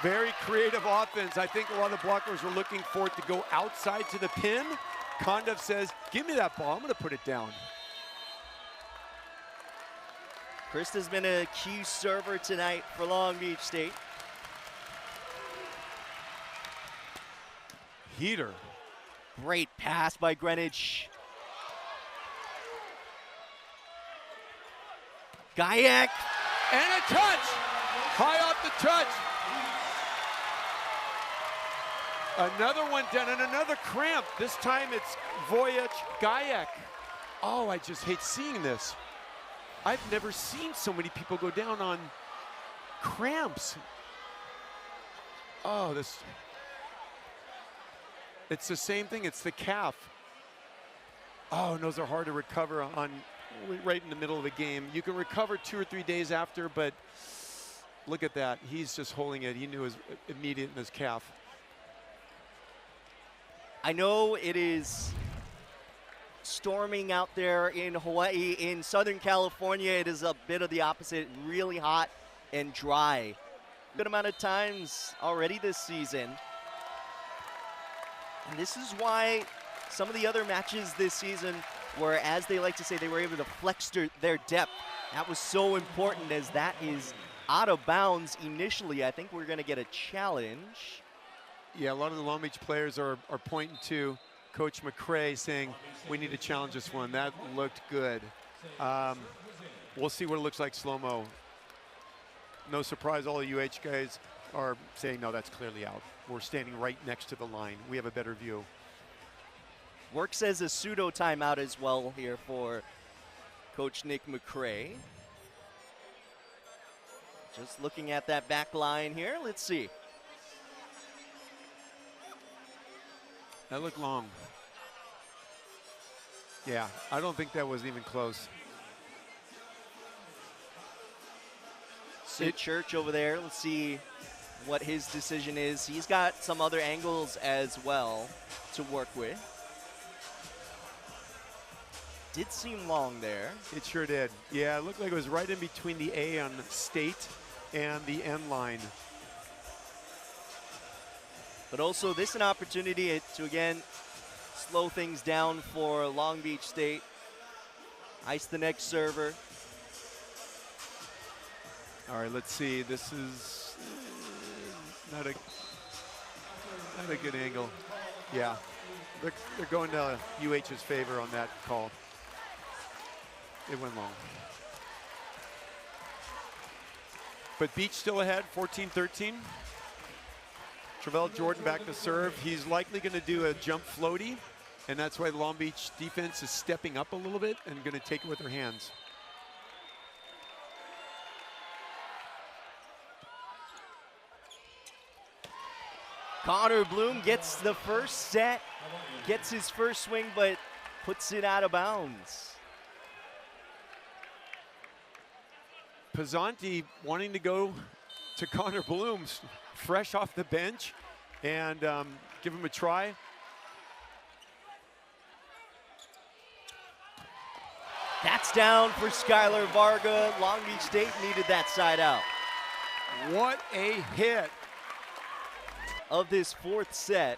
Very creative offense. I think a lot of the blockers were looking for it to go outside to the pin. Condev says, give me that ball, I'm gonna put it down. Krista's been a key server tonight for Long Beach State. Heater. Great pass by Greenwich. Gajek. And a touch. High off the touch. Another one down and another cramp. This time it's Voyage Gajek. Oh, I just hate seeing this. I've never seen so many people go down on cramps. Oh, this. It's the same thing, it's the calf. Oh, and those are hard to recover on right in the middle of the game. You can recover 2 or 3 days after, but look at that. He's just holding it. He knew it was immediate in his calf. I know it is storming out there in Hawaii. In Southern California, it is a bit of the opposite, really hot and dry. Good amount of times already this season. And this is why some of the other matches this season were, as they like to say, they were able to flex their depth. That was so important, as that is out of bounds initially. I think we're going to get a challenge. Yeah, a lot of the Long Beach players are pointing to Coach McCray saying, we need to challenge this one. That looked good. We'll see what it looks like slow-mo. No surprise, all the UH guys are saying, no, that's clearly out. We're standing right next to the line. We have a better view. Works as a pseudo timeout as well here for Coach Nick McCray. Just looking at that back line here, let's see. That looked long. Yeah, I don't think that was even close. Sid Church over there, let's see what his decision is. He's got some other angles as well to work with. Did seem long there. It sure did. Yeah, it looked like it was right in between the A on State and the end line. But also this an opportunity to again slow things down for Long Beach State. Ice the next server. All right, let's see. This is not a good angle. Yeah, they're going to UH's favor on that call. It went long. But Beach still ahead, 14-13. Travell Jordan back to serve. He's likely going to do a jump floaty, and that's why the Long Beach defense is stepping up a little bit and going to take it with their hands. Connor Bloom gets the first set, gets his first swing, but puts it out of bounds. Pizzanti wanting to go to Connor Bloom, fresh off the bench, and give him a try. That's down for Skylar Varga. Long Beach State needed that side out. What a hit. Of this fourth set.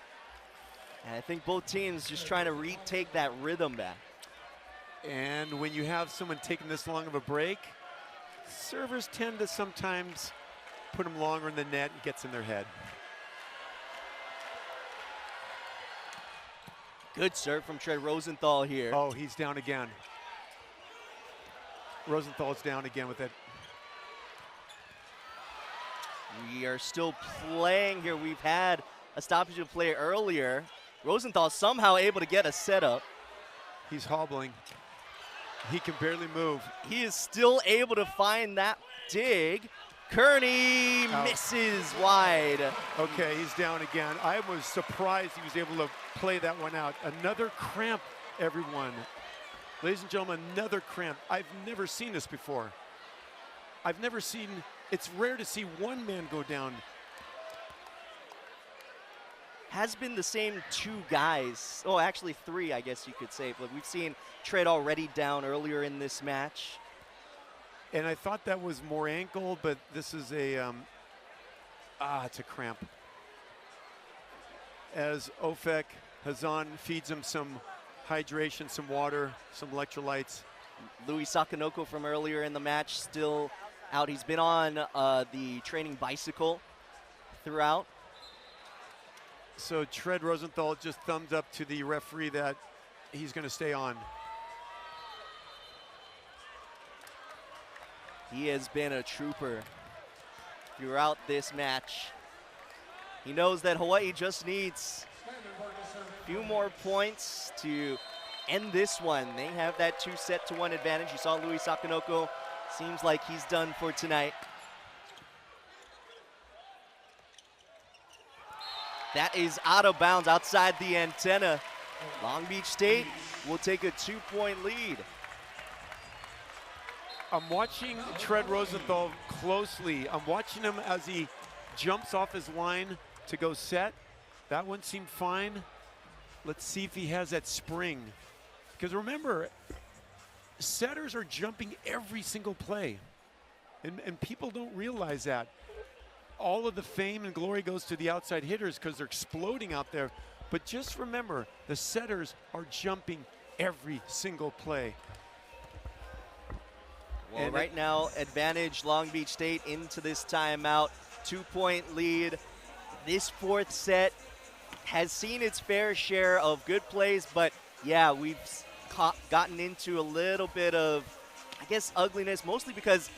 And I think both teams just trying to retake that rhythm back. And when you have someone taking this long of a break, servers tend to sometimes put them longer in the net and gets in their head. Good serve from Trey Rosenthal here. Oh, he's down again. Rosenthal's down again with it. We are still playing here. We've had a stoppage of play earlier. Rosenthal somehow able to get a setup. He's hobbling. He can barely move. He is still able to find that dig. Kearney misses wide. Okay, he's down again. I was surprised he was able to play that one out. Another cramp, everyone. Ladies and gentlemen, another cramp. I've never seen this before. It's rare to see one man go down. Has been the same two guys. Oh, actually three, I guess you could say. But we've seen Trey already down earlier in this match. And I thought that was more ankle, but this is it's a cramp. As Ofek Hazan feeds him some hydration, some water, some electrolytes. Louis Sakanoko from earlier in the match still out. He's been on the training bicycle throughout. So Tread Rosenthal just thumbs up to the referee that he's going to stay on. He has been a trooper throughout this match. He knows that Hawaii just needs a few more points to end this one. They have that 2-1 advantage. You saw Louis Sakanoko. Seems like he's done for tonight. That is out of bounds outside the antenna. Long Beach State will take a 2-point lead. I'm watching Tread Rosenthal closely. I'm watching him as he jumps off his line to go set. That one seemed fine. Let's see if he has that spring. Because remember, setters are jumping every single play. And people don't realize that. All of the fame and glory goes to the outside hitters because they're exploding out there. But just remember, the setters are jumping every single play. Well, and right now, advantage Long Beach State into this timeout. 2-point lead. This fourth set has seen its fair share of good plays, but yeah, we've gotten into a little bit of, I guess, ugliness, mostly because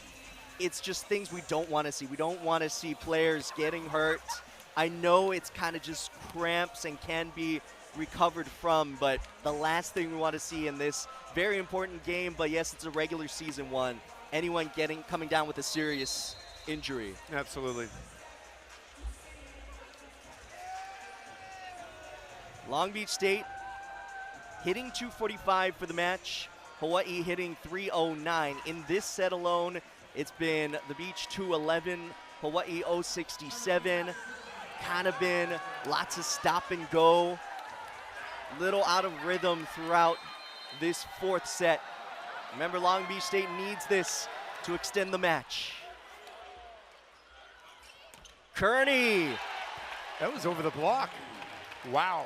it's just things we don't want to see. We don't want to see players getting hurt. I know it's kind of just cramps and can be recovered from, but the last thing we want to see in this very important game, but yes, it's a regular season one, anyone coming down with a serious injury. Absolutely. Long Beach State hitting 245 for the match. Hawaii hitting 309. In this set alone, it's been the Beach 211, Hawaii 067. Kind of been lots of stop and go. Little out of rhythm throughout this fourth set. Remember, Long Beach State needs this to extend the match. Kearney That was over the block. Wow.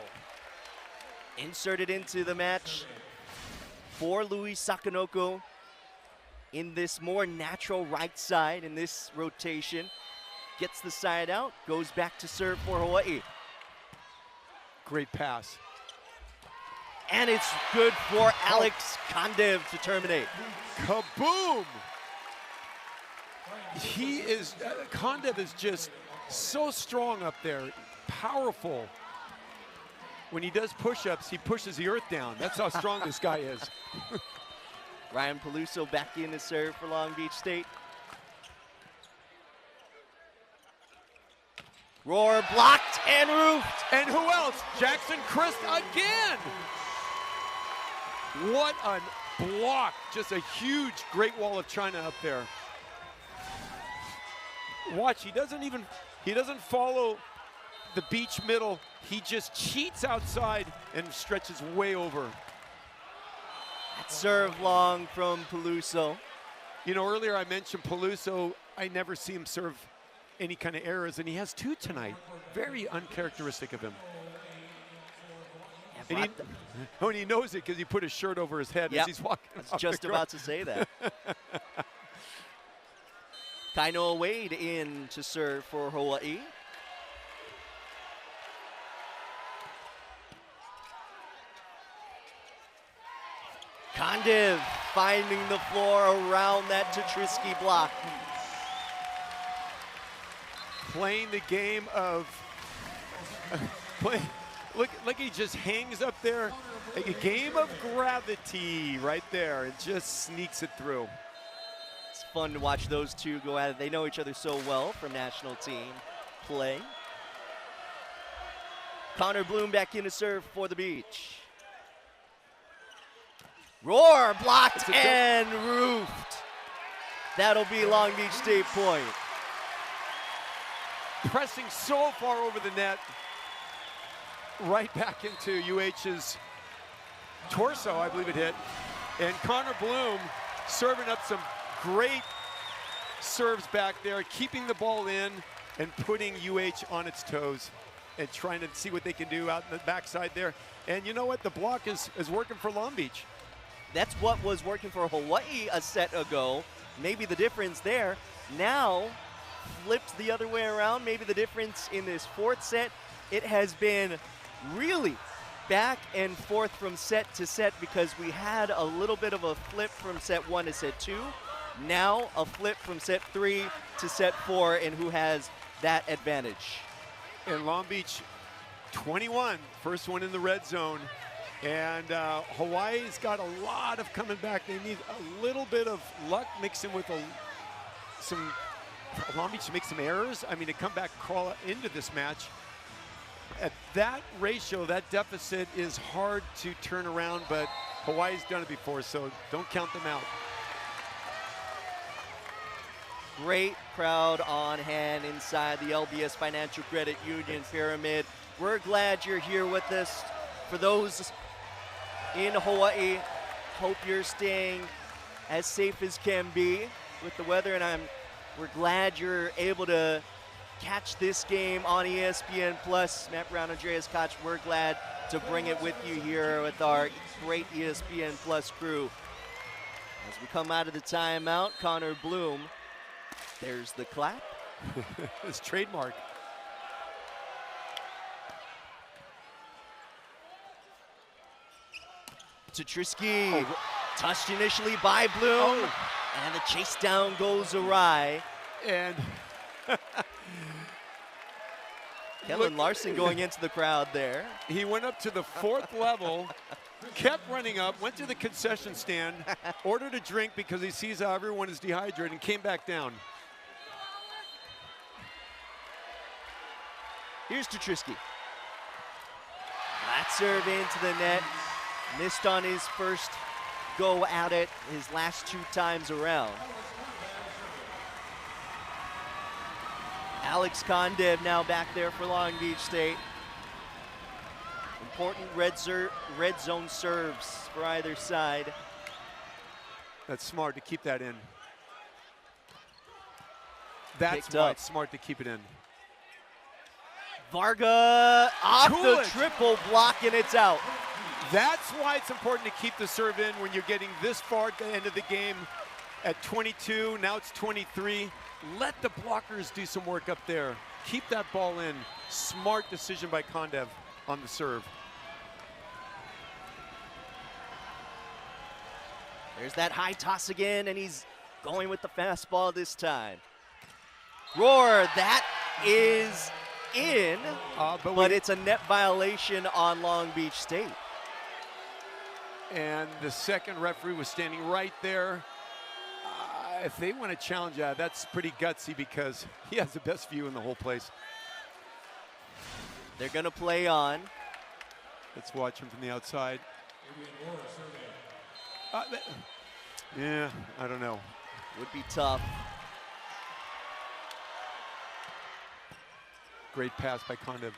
inserted into the match for Luis Sakanoko in this more natural right side in this rotation. Gets the side out, goes back to serve for Hawaii. Great pass. And it's good for Alex Kondev to terminate. Kaboom! Kondev is just so strong up there, powerful. When he does push-ups, he pushes the earth down. That's how strong this guy is. Ryan Peluso back in to serve for Long Beach State. Roar blocked and roofed. And who else? Jackson Christ again! What a block. Just a huge Great Wall of China up there. Watch, he doesn't follow the beach middle. He just cheats outside and stretches way over. That serve long from Peluso. You know, earlier I mentioned Peluso. I never see him serve any kind of errors, and he has two tonight. Very uncharacteristic of him. And he knows it because he put his shirt over his head as he's walking. I was just about to say that. Kainoa Wade in to serve for Hawaii. Kondev finding the floor around that Tetrisky block. Playing the game of look, he just hangs up there, like a game of gravity right there. It just sneaks it through. It's fun to watch those two go at it. They know each other so well from national team play. Connor Bloom back in to serve for the Beach. Roar blocked and roofed. That'll be Long Beach State point. Pressing so far over the net, right back into UH's torso, I believe it hit. And Connor Bloom serving up some great serves back there, keeping the ball in and putting UH on its toes and trying to see what they can do out in the backside there. And you know what? The block is working for Long Beach. That's what was working for Hawaii a set ago. Maybe the difference there now flipped the other way around. Maybe the difference in this fourth set, it has been really back and forth from set to set because we had a little bit of a flip from set 1 to set 2. Now a flip from set 3 to set 4, and who has that advantage? And Long Beach 21, first one in the red zone. And Hawaii's got a lot of coming back. They need a little bit of luck mixing with some Long Beach to make some errors. I mean, to come back, crawl into this match. At that ratio, that deficit is hard to turn around, but Hawaii's done it before, so don't count them out. Great crowd on hand inside the LBS Financial Credit Union Pyramid. We're glad you're here with us. For those in Hawaii, hope you're staying as safe as can be with the weather, and we're glad you're able to catch this game on ESPN Plus. Matt Brown, Andreas Koch, we're glad to bring it with you here with our great ESPN Plus crew. As we come out of the timeout, Connor Bloom, there's the clap. His trademark. Tetrisky touched initially by Bloom, and the chase down goes awry. And Kellen Larson going into the crowd there. He went up to the fourth level, kept running up, went to the concession stand, ordered a drink because he sees how everyone is dehydrated, and came back down. Here's Tetrisky. Flat serve into the net. Missed on his first go at it, his last 2 times around. Alex Kondev now back there for Long Beach State. Important red zone serves for either side. That's smart to keep that in. That's Picked why up. it's smart to keep it in. Varga off the Coolidge. triple block, and it's out. That's why it's important to keep the serve in when you're getting this far at the end of the game at 22. Now it's 23. Let the blockers do some work up there. Keep that ball in. Smart decision by Kondev on the serve. There's that high toss again, and he's going with the fastball this time. Roar, that is in, but it's a net violation on Long Beach State. And the second referee was standing right there. If they want to challenge that, that's pretty gutsy because he has the best view in the whole place. They're going to play on. Let's watch him from the outside. Yeah, I don't know. Would be tough. Great pass by Kondev.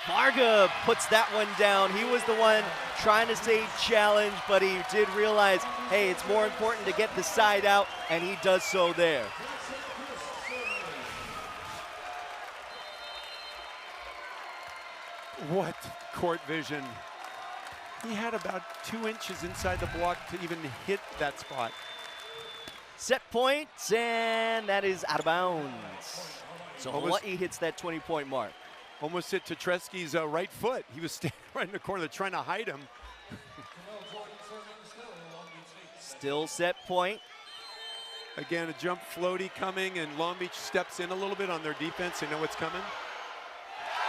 Varga puts that one down. He was the one trying to say challenge, but he did realize, hey, it's more important to get the side out, and he does so there. What court vision. He had about 2 inches inside the block to even hit that spot. Set point, and that is out of bounds. So Almost- Hawai'i hits that 20-point mark. Almost hit Tetreski's right foot. He was standing right in the corner trying to hide him. Still set point. Again, a jump floaty coming, and Long Beach steps in a little bit on their defense. They know what's coming.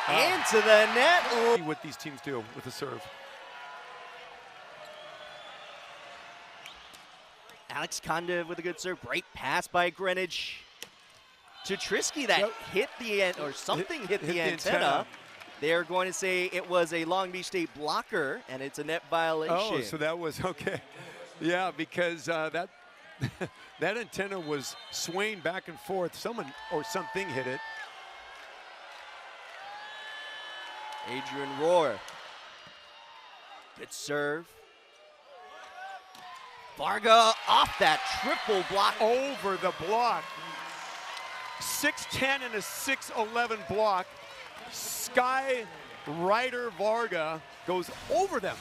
Into the net. See what these teams do with the serve. Alex Kondev with a good serve. Great pass by Greenwich. To Trisky that Yep. hit the end, or something hit the antenna. antenna. They're going to say it was a Long Beach State blocker, and it's a net violation. Oh, so that was okay. Yeah, because that that antenna was swaying back and forth. Someone or something hit it. Adrian Rohr. Good serve. Varga off that triple block. Over the block. 6'10" and a 6'11" block. Sky Ryder Varga goes over them.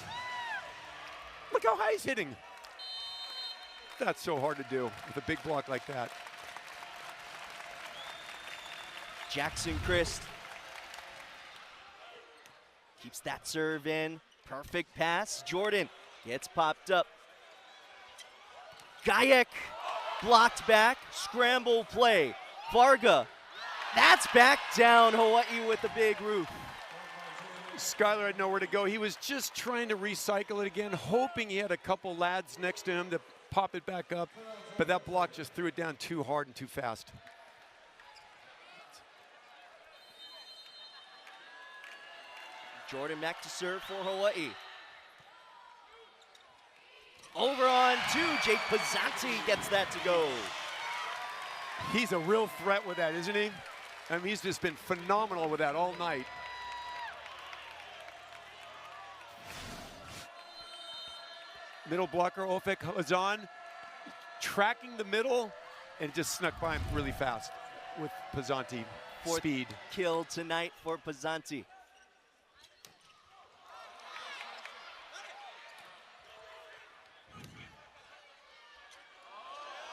Look how high he's hitting. That's so hard to do with a big block like that. Jackson Christ keeps that serve in. Perfect pass. Jordan gets popped up. Gajek blocked back. Scramble play. Varga. That's back down. Hawai'i with the big roof. Skylar had nowhere to go. He was just trying to recycle it again, hoping he had a couple lads next to him to pop it back up, but that block just threw it down too hard and too fast. Jordan back to serve for Hawai'i. Over on two. Jake Pizzanti gets that to go. He's a real threat with that, isn't he? I mean, he's just been phenomenal with that all night. Middle blocker, Ofek Hazan, tracking the middle, and just snuck by him really fast with Pizzanti. Fourth Speed. kill tonight for Pizzanti.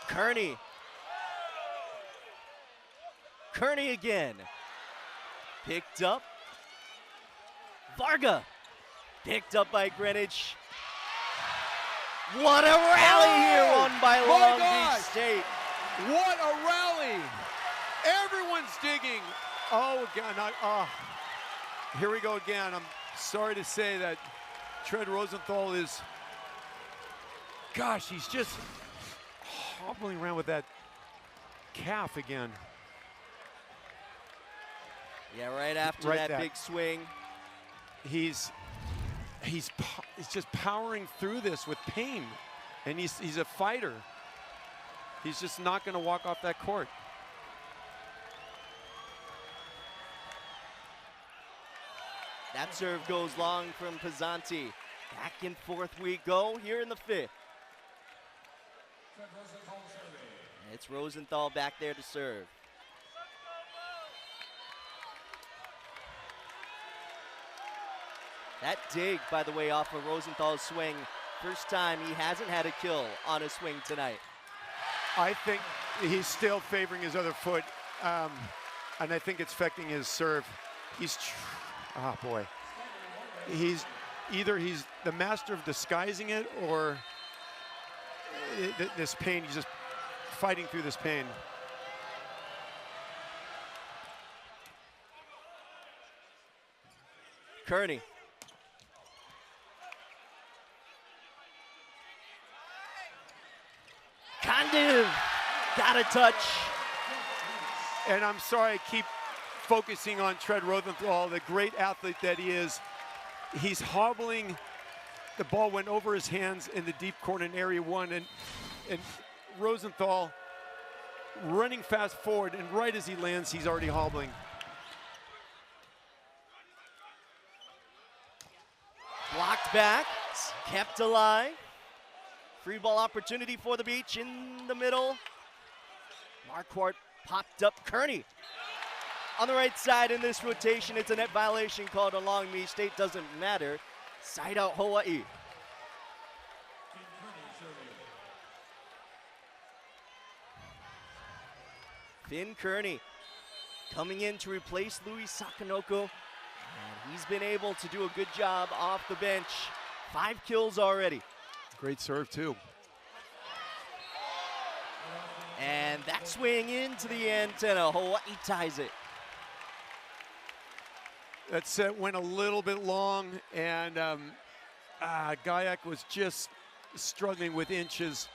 Kearney. Kearney again. Picked up. Varga. Picked up by Greenwich. What a rally here won by my Long gosh. Beach State. What a rally! Everyone's digging. Oh, again, here we go again. I'm sorry to say that Tread Rosenthal is, gosh, he's just hobbling around with that calf again. Yeah, right after Right that that. big swing. He's just powering through this with pain, and he's a fighter. He's just not going to walk off that court. That serve goes long from Pizzanti. Back and forth we go here in the fifth. It's Rosenthal back there to serve. That dig, by the way, off of Rosenthal's swing. First time he hasn't had a kill on a swing tonight. I think he's still favoring his other foot, and I think it's affecting his serve. Oh boy. He's the master of disguising it, or this pain, he's just fighting through this pain. Kearney. Condiv got a touch. And I'm sorry I keep focusing on Tread Rosenthal, the great athlete that he is. He's hobbling. The ball went over his hands in the deep corner in area 1, and Rosenthal running fast forward, and right as he lands, he's already hobbling. Blocked back, kept alive. Free ball opportunity for the Beach in the middle. Marquardt popped up. Kearney on the right side in this rotation. It's a net violation called on Long Beach State. Doesn't matter. Side out Hawaii. Finn Kearney coming in to replace Louis Sakanoko. And he's been able to do a good job off the bench. 5 kills already. Great serve too. And that swing into the antenna. Hawaii ties it. That set went a little bit long, and Gayak was just struggling with inches.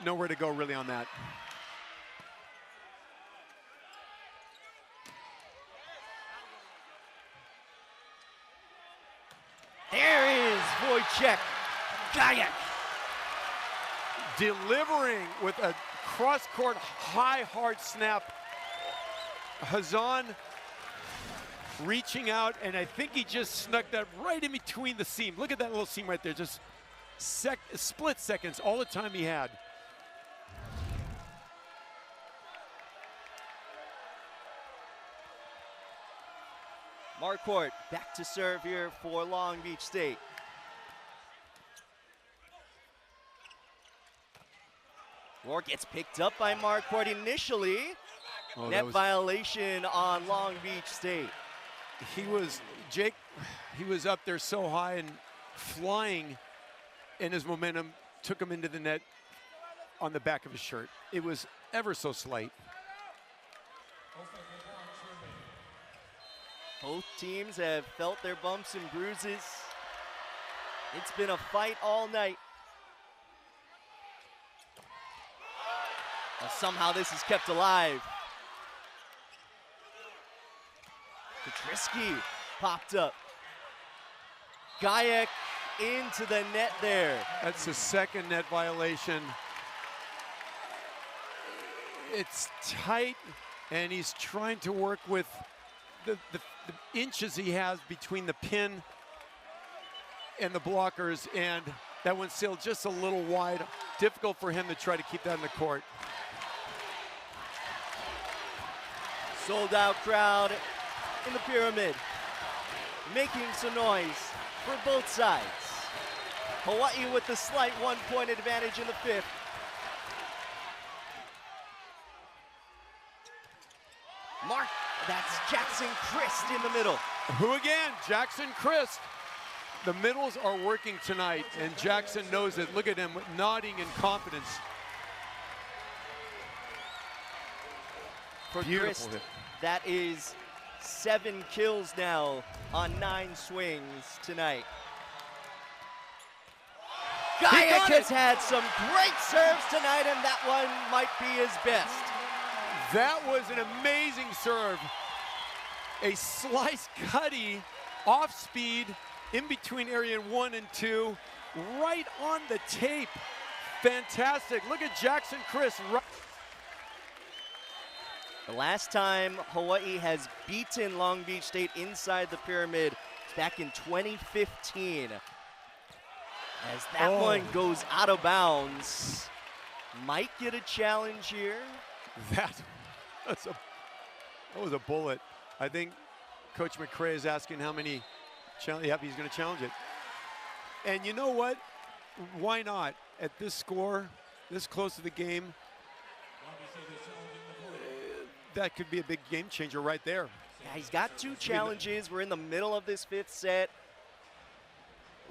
Nowhere to go really on that. There is Wojciech Gayak. Delivering with a cross-court high hard snap. Hazan reaching out, and I think he just snuck that right in between the seam. Look at that little seam right there, just split seconds, all the time he had. Marquardt back to serve here for Long Beach State. Rourke gets picked up by Marquardt initially. Net violation on Long Beach State. Jake was up there so high and flying, and his momentum took him into the net on the back of his shirt. It was ever so slight. Both teams have felt their bumps and bruises. It's been a fight all night. Well, somehow this is kept alive. Petrisky popped up. Gayak into the net there. That's the second net violation. It's tight, and he's trying to work with the inches he has between the pin and the blockers, and that one's still just a little wide. Difficult for him to try to keep that in the court. Sold out crowd in the pyramid, making some noise for both sides. Hawaii with the slight 1-point advantage in the 5th. That's Jackson Christ in the middle. Who again? Jackson Christ. The middles are working tonight, and Jackson knows it. Look at him nodding in confidence. For Beautiful Christ, hit. that is 7 kills now on 9 swings tonight. Gayak has had some great serves tonight, and that one might be his best. That was an amazing serve. A slice cutty off speed in between area 1 and 2, right on the tape. Fantastic. Look at Jackson Christ. The last time Hawaii has beaten Long Beach State inside the pyramid was back in 2015. As that one goes out of bounds. Might get a challenge here. That was a bullet. I think Coach McCray is asking how many Yep, he's going to challenge it. And you know what? Why not? At this score, this close to the game, that could be a big game changer right there. Yeah, he's got 2 challenges. We're in the middle of this 5th set.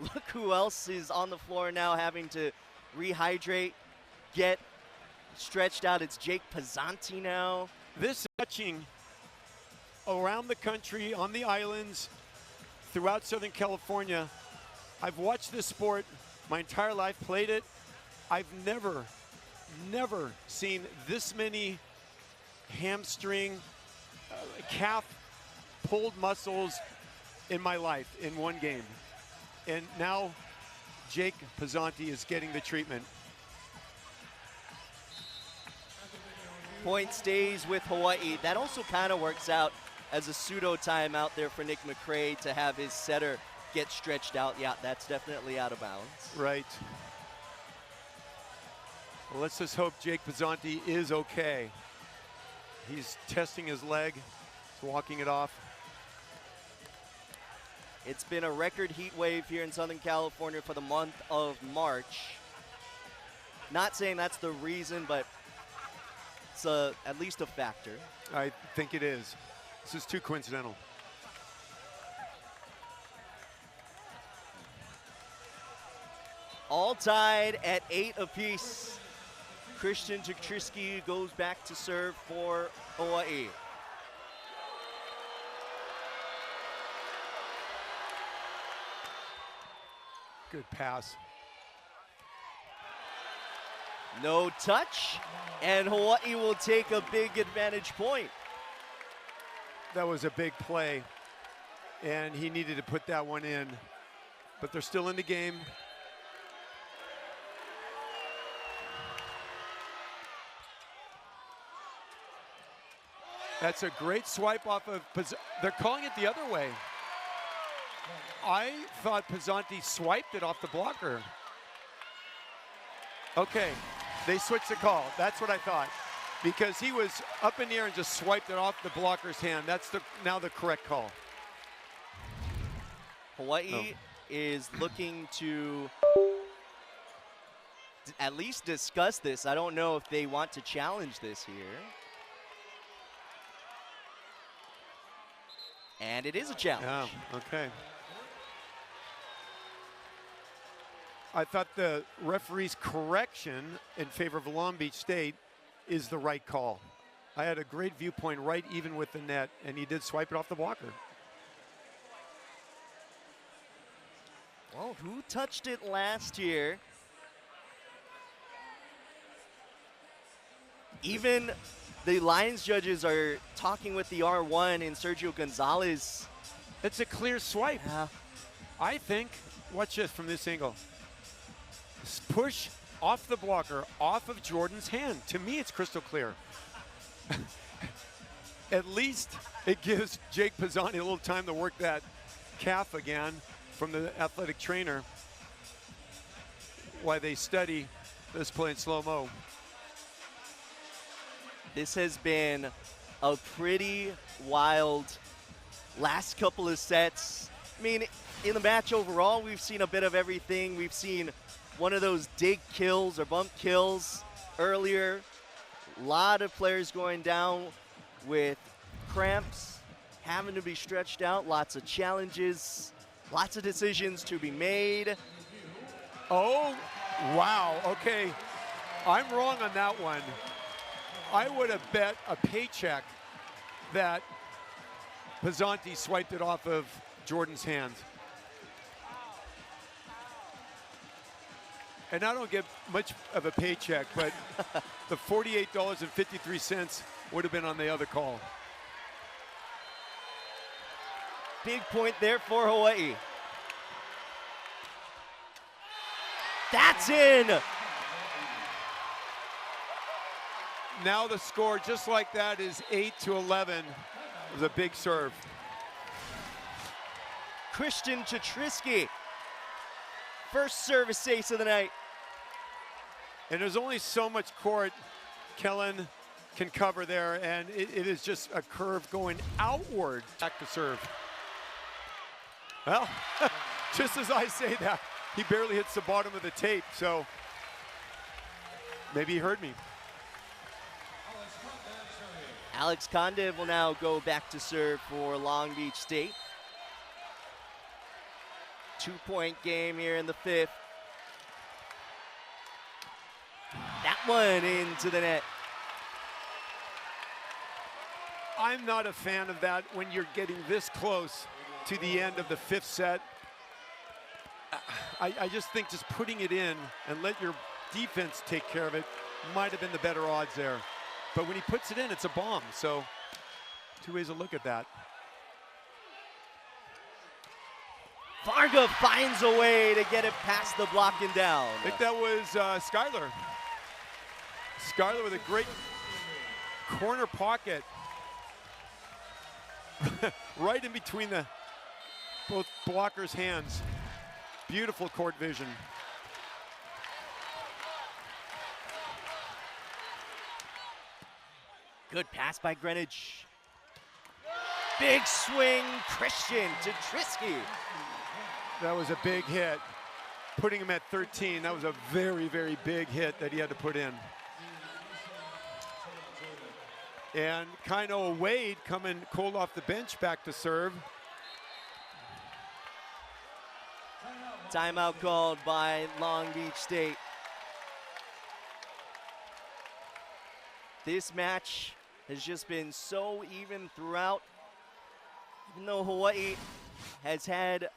Look who else is on the floor now having to rehydrate, get stretched out. It's Jake Pizzanti now. This touching around the country, on the islands, throughout Southern California. I've watched this sport my entire life, played it. I've never seen this many hamstring, calf pulled muscles in my life in one game. And now Jake Pizzanti is getting the treatment. Point stays with Hawaii. That also kind of works out as a pseudo timeout there for Nick McRae to have his setter get stretched out. Yeah, that's definitely out of bounds. Right. Well, let's just hope Jake Pizzanti is okay. He's testing his leg, he's walking it off. It's been a record heat wave here in Southern California for the month of March. Not saying that's the reason, but it's at least a factor. I think it is. This is too coincidental. All tied at 8 apiece. Christian Jatriski goes back to serve for Hawaii. Good pass. No touch, and Hawaii will take a big advantage point. That was a big play, and he needed to put that one in. But they're still in the game. That's a great swipe off of they're calling it the other way. I thought Pizzanti swiped it off the blocker. Okay, they switched the call. That's what I thought. Because he was up in the air and just swiped it off the blocker's hand. That's now the correct call. Hawaii is looking to at least discuss this. I don't know if they want to challenge this here. And it is a challenge. Yeah, okay. I thought the referee's correction in favor of Long Beach State is the right call. I had a great viewpoint right even with the net, and he did swipe it off the blocker. Well, who touched it last year? Even the lines judges are talking with the R1 and Sergio Gonzalez. It's a clear swipe. Yeah. I think, watch this from this angle. Push off the blocker, off of Jordan's hand. To me, it's crystal clear. At least it gives Jake Pizzanti a little time to work that calf again from the athletic trainer while they study this play in slow-mo. This has been a pretty wild last couple of sets. I mean, in the match overall, we've seen a bit of everything. We've seen one of those dig kills or bump kills earlier. A lot of players going down with cramps, having to be stretched out, lots of challenges, lots of decisions to be made. Oh, wow, okay. I'm wrong on that one. I would have bet a paycheck that Pizzanti swiped it off of Jordan's hand. And I don't get much of a paycheck, but the $48.53 would have been on the other call. Big point there for Hawaii. That's in! Now the score, just like that, is 8-11. It was a big serve. Christian Jatriski, first service ace of the night. And there's only so much court Kellen can cover there, and it is just a curve going outward. Back to serve. Well, just as I say that, he barely hits the bottom of the tape, so maybe he heard me. Alex Condiv will now go back to serve for Long Beach State. 2-point game here in the 5th. That one into the net. I'm not a fan of that when you're getting this close to the end of the 5th set. I just think just putting it in and let your defense take care of it might have been the better odds there. But when he puts it in, it's a bomb. So 2 ways to look at that. Varga finds a way to get it past the block and down. I think that was Skylar. Skylar with a great corner pocket. Right in between both blockers' hands. Beautiful court vision. Good pass by Greenwich. Big swing, Christian to Trisky. That was a big hit. Putting him at 13, that was a very, very big hit that he had to put in. And Kainoa Wade coming cold off the bench back to serve. Timeout called by Long Beach State. This match has just been so even throughout. Even though Hawaii has had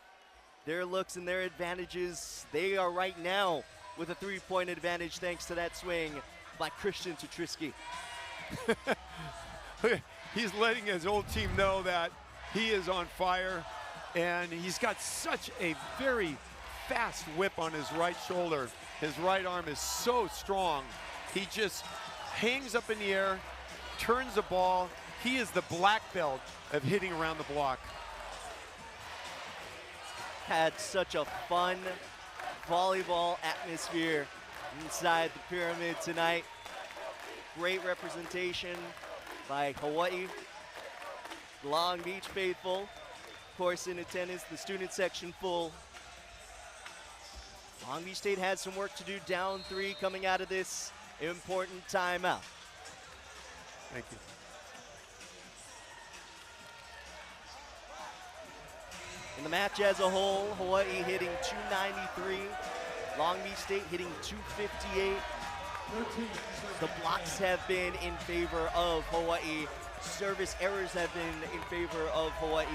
their looks and their advantages, they are right now with a 3-point advantage thanks to that swing by Christian to Trisky. He's letting his old team know that he is on fire, and he's got such a very fast whip on his right shoulder. His right arm is so strong. He just hangs up in the air, turns the ball. He is the black belt of hitting around the block. Had such a fun volleyball atmosphere inside the Pyramid tonight. Great representation by Hawaii. Long Beach faithful, of course, in attendance, the student section full. Long Beach State has some work to do, down 3 coming out of this important timeout. Thank you. In the match as a whole, Hawaii hitting 293, Long Beach State hitting 258. The blocks have been in favor of Hawaii. Service errors have been in favor of Hawaii.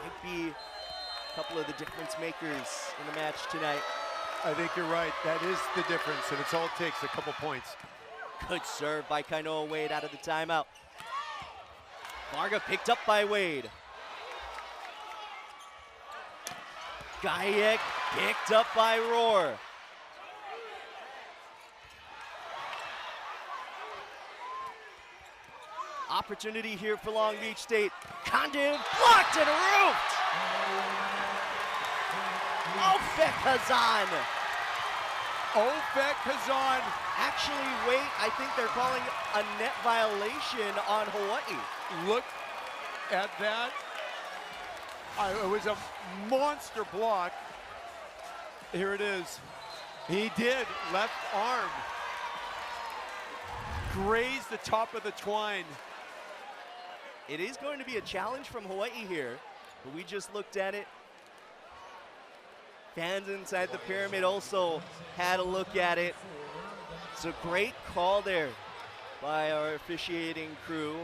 Might be a couple of the difference makers in the match tonight. I think you're right. That is the difference, and it's all it takes, a couple points. Good serve by Kainoa Wade out of the timeout. Varga picked up by Wade. Guyek picked up by Rohr. Opportunity here for Long Beach State. Condiv blocked and roofed. Ofek Hazan. Ofek Hazan. Actually, wait, I think they're calling a net violation on Hawaii. Look at that. It was a monster block. Here it is. He did, left arm. Grazed the top of the twine. It is going to be a challenge from Hawaii here, but we just looked at it. Fans inside the Pyramid also had a look at it. It's a great call there by our officiating crew.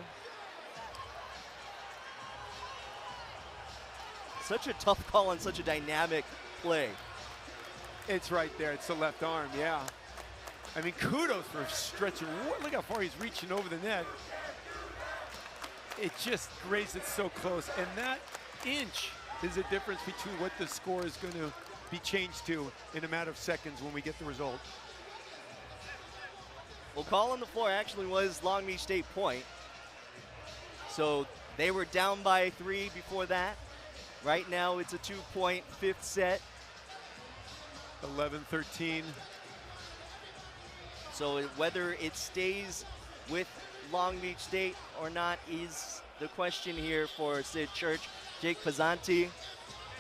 Such a tough call on such a dynamic play. It's right there, it's the left arm, yeah. I mean, kudos for stretching. Look how far he's reaching over the net. It just grazed it so close, and that inch is the difference between what the score is going to be changed to in a matter of seconds when we get the result. Well, call on the floor actually was Long Beach State point. So they were down by 3 before that. Right now it's a 2-point 5th set. 11-13. So whether it stays with Long Beach State or not is the question here for Sid Church. Jake Pizzanti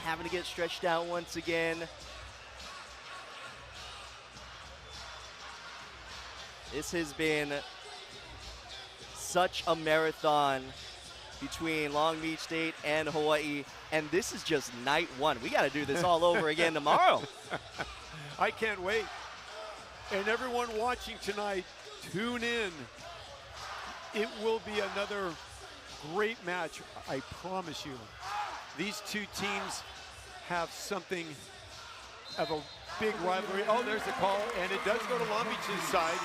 having to get stretched out once again. This has been such a marathon between Long Beach State and Hawaii, and this is just night one. We got to do this all over again tomorrow. I can't wait. And everyone watching tonight, tune in. It will be another great match, I promise you. These two teams have something of a big rivalry. Oh, there's the call, and it does go to Long Beach's side.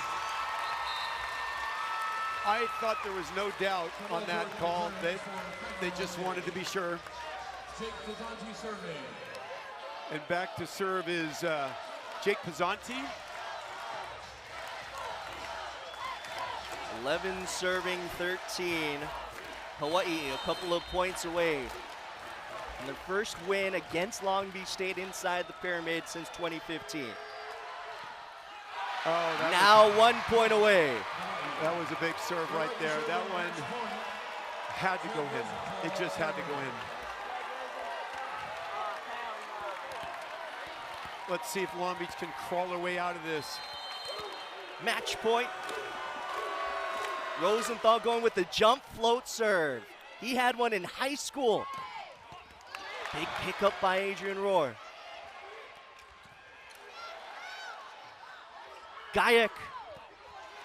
I thought there was no doubt on that call. They just wanted to be sure. And back to serve is Jake Pizzanti. 11 serving 13. Hawaii a couple of points away. And their first win against Long Beach State inside the Pyramid since 2015. Oh, now 1 point away. That was a big serve right there. That one had to go in. It just had to go in. Let's see if Long Beach can crawl their way out of this. Match point. Rosenthal going with the jump float serve. He had one in high school. Big pickup by Adrian Rohr. Gajek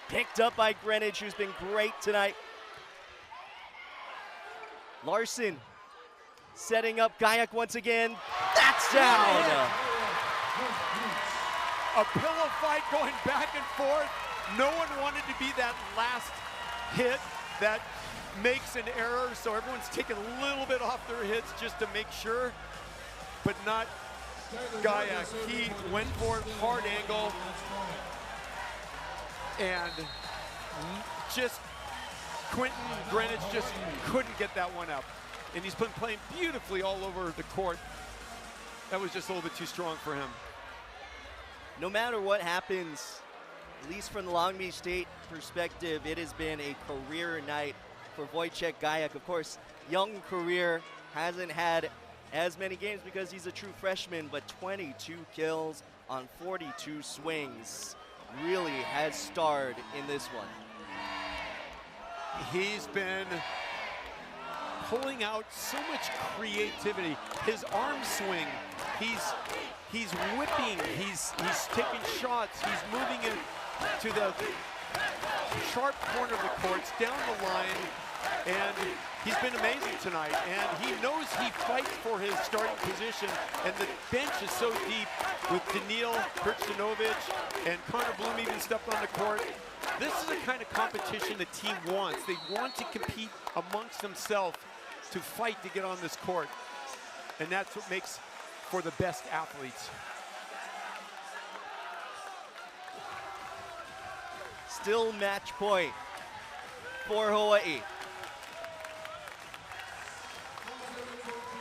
picked up by Greenwich, who's been great tonight. Larson setting up Gajek once again. That's down. A pillow fight going back and forth. No one wanted to be that last hit that makes an error, so everyone's taking a little bit off their hits just to make sure, but not Gajek. He went for it, hard angle, and just Quentin Greenwich just couldn't get that one up. And he's been playing beautifully all over the court. That was just a little bit too strong for him. No matter what happens, at least from the Long Beach State perspective, it has been a career night for Wojciech Gajek. Of course, young career, hasn't had as many games because he's a true freshman, but 22 kills on 42 swings. Really has starred in this one. He's been pulling out so much creativity. His arm swing, he's whipping, he's taking shots, he's moving it to the sharp corner of the courts, down the line, and he's been amazing tonight. And he knows he fights for his starting position, and the bench is so deep with Daniil Krcinovic and Connor Bloom even stepped on the court. This is the kind of competition the team wants. They want to compete amongst themselves to fight to get on this court. And that's what makes for the best athletes. Still match point for Hawaii.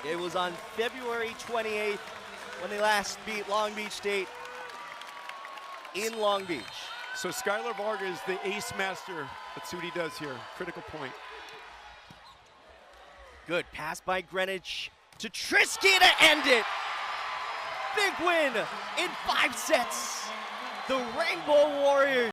It was on February 28th when they last beat Long Beach State in Long Beach. So Skylar Varga is the ace master. Let's see what he does here. Critical point. Good pass by Greenwich to Trisky to end it. Big win in 5 sets. The Rainbow Warriors